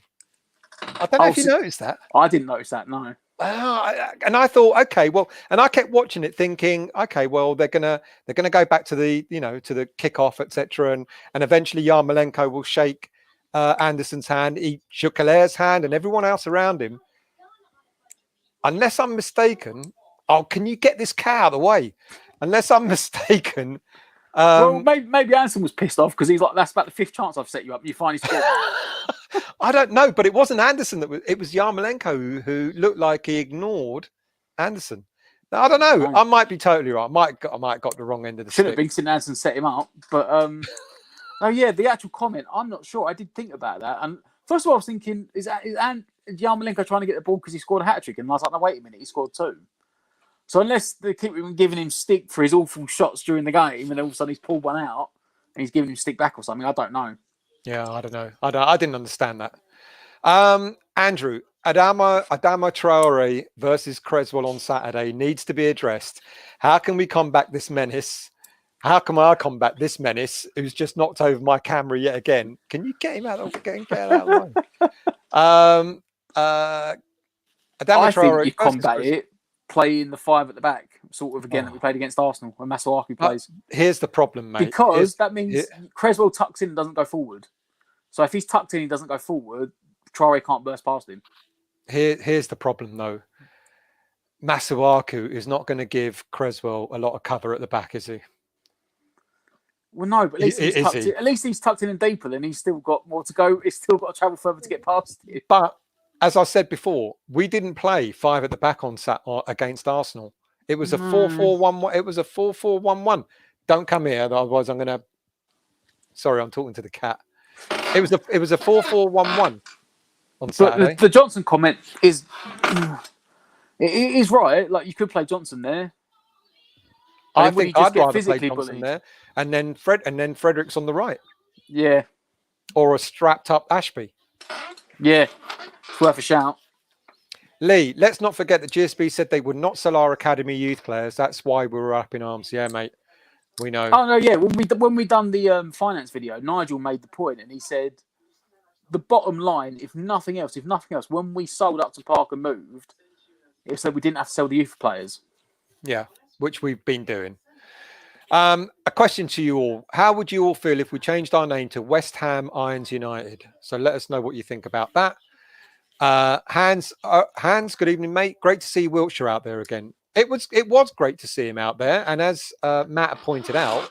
I don't know if you noticed that. I didn't notice that. No. And I thought, okay, well, and I kept watching it, thinking, okay, well, they're gonna go back to the to the kickoff, etc., and eventually Yarmolenko will shake Anderson's hand. He shook Hilaire's hand and everyone else around him. Unless I'm mistaken, can you get this cat out of the way? Unless I'm mistaken. Well, maybe Anderson was pissed off because he's like, that's about the fifth chance I've set you up. And you finally scored. I don't know, but it wasn't Anderson it was Yarmolenko who looked like he ignored Anderson. Now, I don't know. I might be totally right. I might have got the wrong end of the stick. Should have been since Anderson set him up, but oh yeah, the actual comment, I'm not sure. I did think about that, and first of all, I was thinking, is Yarmolenko trying to get the ball because he scored a hat trick? And I was like, no, wait a minute, he scored 2. So unless they keep giving him stick for his awful shots during the game, and then all of a sudden he's pulled one out and he's giving him stick back or something, I don't know. Yeah, I don't know. I didn't understand that. Andrew, Adama Traore versus Creswell on Saturday needs to be addressed. How can we combat this menace? How can I combat this menace who's just knocked over my camera yet again? Can you get him out of the way? I think you combat it playing the 5 at the back, sort of again that we played against Arsenal when Masuaku plays. Here's the problem, mate. Because that means Creswell tucks in and doesn't go forward. So if he's tucked in and doesn't go forward, Traore can't burst past him. Here's the problem, though. Masuaku is not going to give Creswell a lot of cover at the back, is he? Well, no, but at least he's tucked in and deeper, then he's still got more to go. He's still got to travel further to get past you. But as I said before, we didn't play 5 at the back against Arsenal. It was a 4-4-1-1. It was a 4-4-1-1. Don't come here, otherwise I'm going to. Sorry, I'm talking to the cat. It was a 4-4-1-1 on Saturday. But the Johnson comment is it is right. Like you could play Johnson there. I think I'd rather play Johnson there, and then Fredericks on the right. Yeah, or a strapped up Ashby. Yeah, it's worth a shout. Lee, let's not forget that GSB said they would not sell our academy youth players. That's why we were up in arms. Yeah, mate. We know. Oh no, yeah. When we done the finance video, Nigel made the point, and he said the bottom line, if nothing else, when we sold up to Park and moved, it said we didn't have to sell the youth players. Yeah, which we've been doing. A question to you all: how would you all feel if we changed our name to West Ham Irons United? So let us know what you think about that. Hans, good evening, mate. Great to see Wilshere out there again. It was great to see him out there, and as Matt pointed out,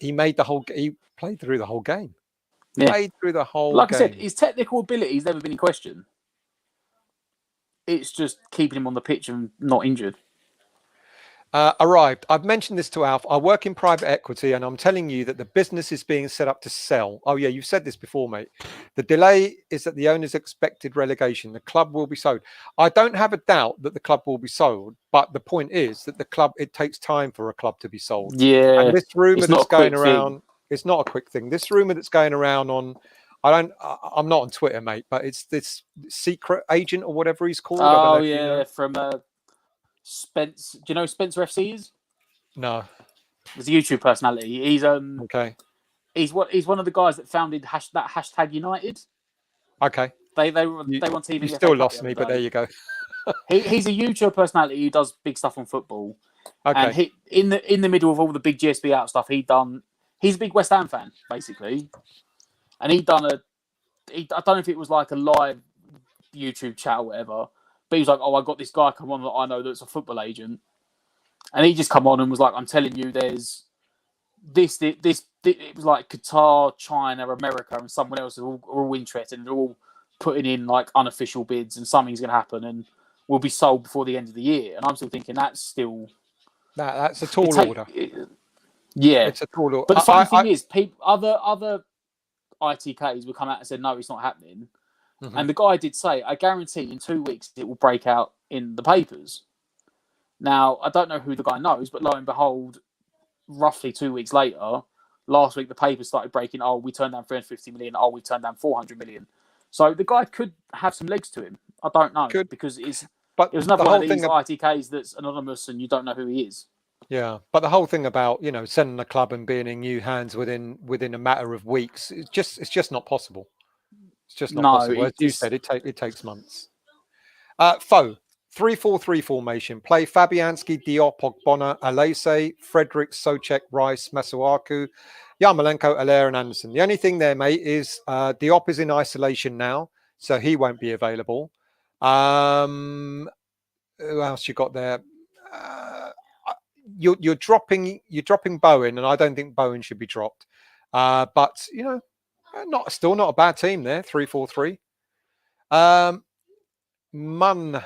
he played through the whole game. Yeah. Played through the whole Like game. I said, his technical ability's never been in question. It's just keeping him on the pitch and not injured. Arrived. I've mentioned this to Alf. I work in private equity, and I'm telling you that the business is being set up to sell. Oh yeah, you've said this before, mate. The delay is that the owners expected relegation. The club will be sold. I don't have a doubt that the club will be sold, but the point is that the club, it takes time for a club to be sold. Yeah. And this rumor that's going around, it's not a quick thing. This rumor that's going around on, I'm not on Twitter, mate, but it's this secret agent or whatever he's called. Oh yeah, you know. From Spence. Do you know who Spencer FC is? No. He's a YouTube personality. He's okay. He's one of the guys that founded that hashtag United. Okay. They want TV. You still lost me, but there you go. He's a YouTube personality who does big stuff on football. Okay. And he in the middle of all the big GSB out stuff, he's a big West Ham fan, basically. And I don't know if it was like a live YouTube chat or whatever, but he was like, "Oh, I got this guy come on that I know that's a football agent," and he just come on and was like, "I'm telling you, there's this." It was like Qatar, China, America, and someone else are all interested, and they're all putting in like unofficial bids, and something's going to happen, and will be sold before the end of the year. And I'm still thinking that's still that's a tall order. Yeah, it's a tall order. But the funny thing is, other ITKs would come out and said, no, it's not happening. Mm-hmm. And the guy did say, I guarantee in 2 weeks it will break out in the papers. Now, I don't know who the guy knows, but lo and behold, roughly 2 weeks later, last week the papers started breaking, oh, we turned down 350 million, oh, we turned down 400 million. So the guy could have some legs to him. I don't know, because it was another one of these ITKs that's anonymous and you don't know who he is. Yeah, but the whole thing about selling the club and being in new hands within a matter of weeks, it's just not possible. It's just not possible. As you said, it takes months. Foe 3-4-3 formation. Play Fabianski, Diop, Ogbonna, Alese, Frederick, Souček, Rice, Masuaku, Yarmolenko, Allaire, and Anderson. The only thing there, mate, is Diop is in isolation now, so he won't be available. Who else you got there? You're dropping Bowen, and I don't think Bowen should be dropped. But still not a bad team there. 3-4-3. Munn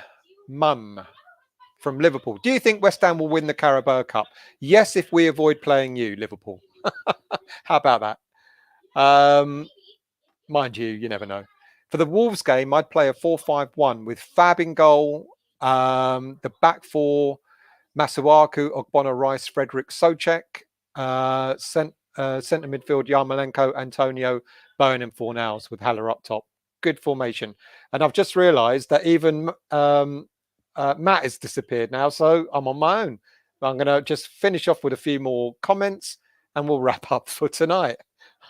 from Liverpool. Do you think West Ham will win the Carabao Cup? Yes, if we avoid playing you, Liverpool. How about that? Mind you, you never know. For the Wolves game, I'd play a 4-5-1 with Fab in goal, the back four, Masuaku, Ogbonna, Rice, Frederick, Souček, centre midfield, Yarmolenko, Antonio, Bowen, and Fornals with Haller up top. Good formation. And I've just realised that even Matt has disappeared now, so I'm on my own. I'm going to just finish off with a few more comments and we'll wrap up for tonight.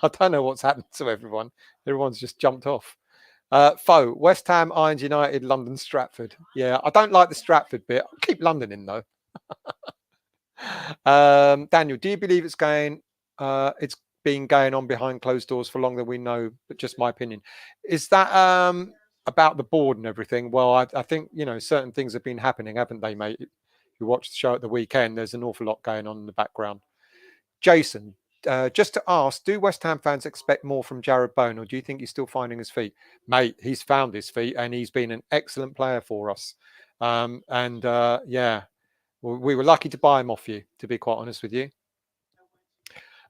I don't know what's happened to everyone. Everyone's just jumped off. Foe, West Ham, Irons United, London, Stratford. Yeah, I don't like the Stratford bit. I'll keep London in, though. Daniel, do you believe it's been going on behind closed doors for longer than we know, but just my opinion? Is that about the board and everything? Well, I think, certain things have been happening, haven't they, mate? If you watched the show at the weekend, there's an awful lot going on in the background. Jason, just to ask, do West Ham fans expect more from Jarrod Bowen, or do you think he's still finding his feet? Mate, he's found his feet and he's been an excellent player for us. Yeah, we were lucky to buy him off you, to be quite honest with you.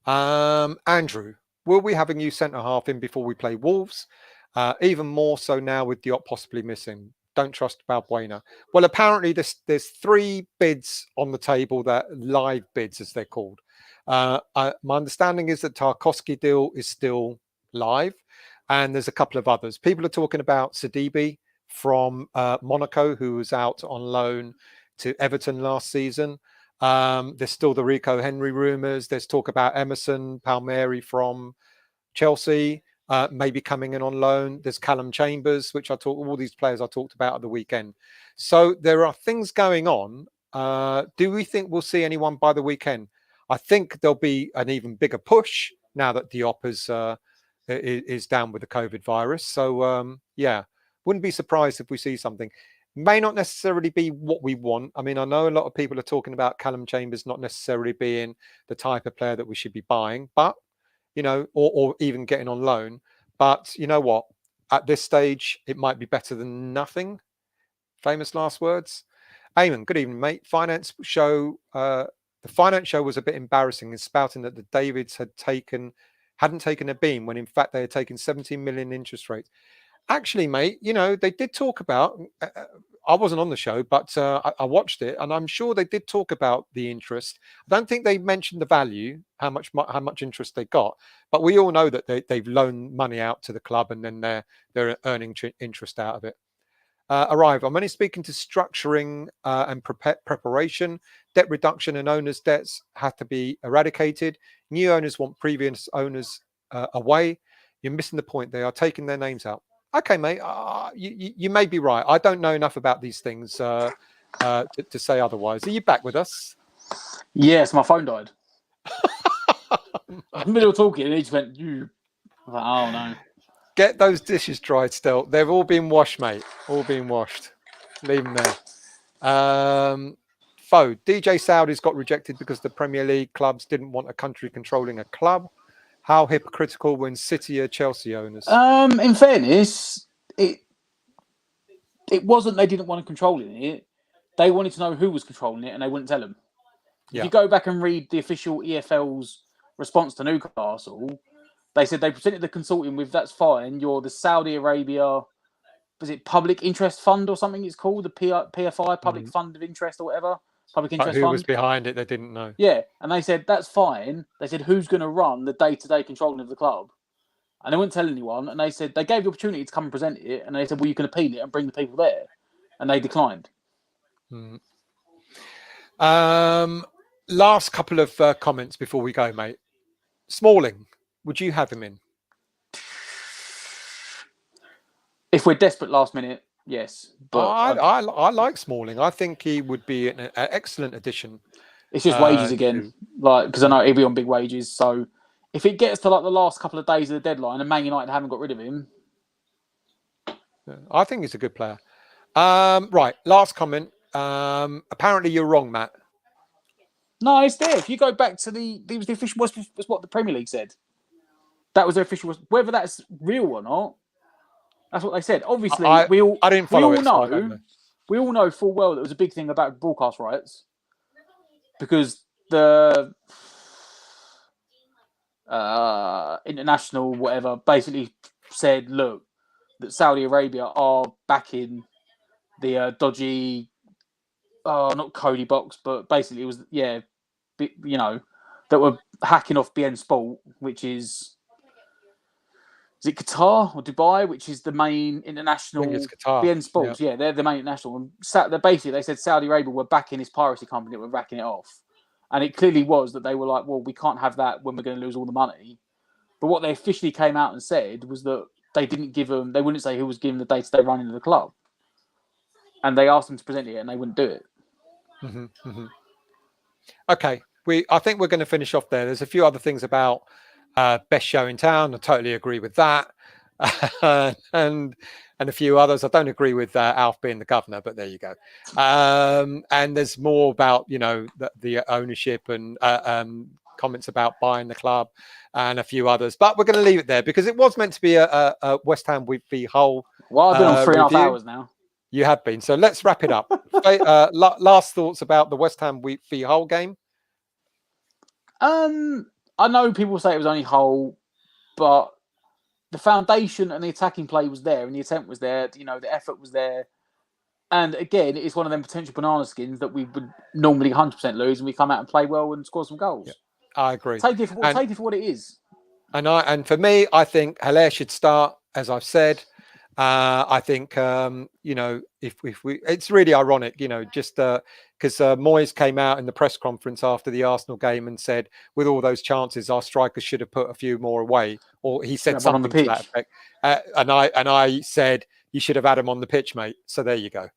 Andrew, will we have a new centre-half in before we play Wolves? Even more so now with Diop possibly missing. Don't trust Balbuena. Well, apparently there's 3 bids on the table, that live bids, as they're called. My understanding is that Tarkowski deal is still live, and there's a couple of others. People are talking about Sidibe from Monaco, who was out on loan to Everton last season. There's still the Rico Henry rumours. There's talk about Emerson Palmieri from Chelsea, maybe coming in on loan. There's Callum Chambers, which all these players I talked about at the weekend. So there are things going on. Do we think we'll see anyone by the weekend? I think there'll be an even bigger push now that Diop is down with the COVID virus. So, yeah, wouldn't be surprised if we see something. May not necessarily be what we want. I mean, I know a lot of people are talking about Callum Chambers not necessarily being the type of player that we should be buying, but, or even getting on loan. But you know what? At this stage, it might be better than nothing. Famous last words. Eamon, good evening, mate. The finance show was a bit embarrassing in spouting that the Davids hadn't taken a beam when in fact they had taken 17 million interest rates. Actually, mate, they did talk about, I wasn't on the show, but I watched it, and I'm sure they did talk about the interest. I don't think they mentioned the value, how much interest they got, but we all know that they've loaned money out to the club and then they're earning interest out of it. Arrive. I'm only speaking to structuring and preparation. Debt reduction and owners' debts have to be eradicated. New owners want previous owners away. You're missing the point. They are taking their names out. Okay, mate. You may be right. I don't know enough about these things to say otherwise. Are you back with us? Yes, my phone died. I was in the middle of talking, and he just went. You. I was like, oh no. Get those dishes dried still. They've all been washed, mate. All been washed. Leave them there. Foe. DJ Saudi's got rejected because the Premier League clubs didn't want a country controlling a club. How hypocritical when City are Chelsea owners? In fairness, it wasn't they didn't want to control it. They wanted to know who was controlling it, and they wouldn't tell them. If you go back and read the official EFL's response to Newcastle, they said they presented the consortium with that's fine. You're the Saudi Arabia, was it Public Interest Fund or something? It's called the PFI, Public Fund of Interest or whatever. Public Interest Who Fund. was behind it? They didn't know. Yeah, and they said that's fine. They said who's going to run the day-to-day controlling of the club, and they wouldn't tell anyone. And they said they gave the opportunity to come and present it, and they said, well, you can appeal it and bring the people there, and they declined. Last couple of comments before we go, mate. Smalling, would you have him in? If we're desperate last minute, yes. But I like Smalling. I think he would be an excellent addition. It's just wages again, because I know he'll be on big wages. So if it gets to like the last couple of days of the deadline and Man United haven't got rid of him, I think he's a good player. Right, last comment. Apparently you're wrong, Matt. No, it's there. If you go back to the official was what the Premier League said. That was their official. Whether that's real or not, that's what they said. Obviously, I didn't follow it. We all know full well that it was a big thing about broadcast rights because the international whatever basically said, look, that Saudi Arabia are backing the dodgy. Not Cody Box, but basically it was that were hacking off BN Sport, which is it Qatar or Dubai, which is the main international. I think it's Qatar. BN Sports, yeah, they're the main international. And basically they said Saudi Arabia were backing this piracy company that were racking it off, and it clearly was that they were like, well, we can't have that when we're going to lose all the money. But what they officially came out and said was that they didn't give them. They wouldn't say who was giving the day-to-day running of the club, and they asked them to present it, and they wouldn't do it. Okay, I think we're going to finish off there. There's a few other things about best show in town. I totally agree with that, and a few others. I don't agree with Alf being the governor, but there you go. And there's more about the ownership and comments about buying the club and a few others. But we're going to leave it there because it was meant to be a West Ham v Hull. Well, I've been on 3.5 hours now. You have been. So let's wrap it up. Last thoughts about the West Ham v Hull game? I know people say it was only Hull, but the foundation and the attacking play was there and the attempt was there. The effort was there. And again, it's one of them potential banana skins that we would normally 100% lose and we come out and play well and score some goals. Yeah, I agree. Take it for what it is. And for me, I think Haller should start, as I've said. I think if we, it's really ironic, just because Moyes came out in the press conference after the Arsenal game and said, with all those chances, our strikers should have put a few more away, or he said something to that effect. And I said you should have had him on the pitch, mate. So there you go.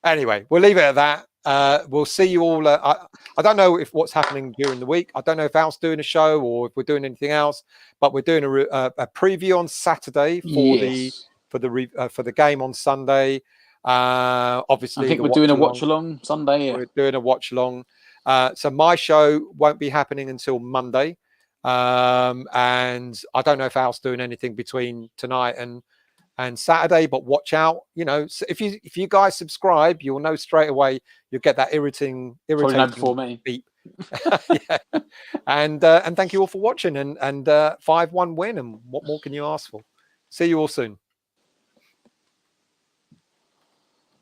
Anyway, we'll leave it at that. We'll see you all. I don't know if what's happening during the week. I don't know if Al's doing a show or if we're doing anything else, but we're doing a preview on Saturday for the game on Sunday. Obviously, I think we're doing a watch along Sunday. Yeah. We're doing a watch along. So my show won't be happening until Monday, and I don't know if Al's doing anything between tonight and Saturday. But watch out. So if you guys subscribe, you'll know straight away. You'll get that irritating before me. beep. Yeah. And thank you all for watching. And 5-1 win. And what more can you ask for? See you all soon.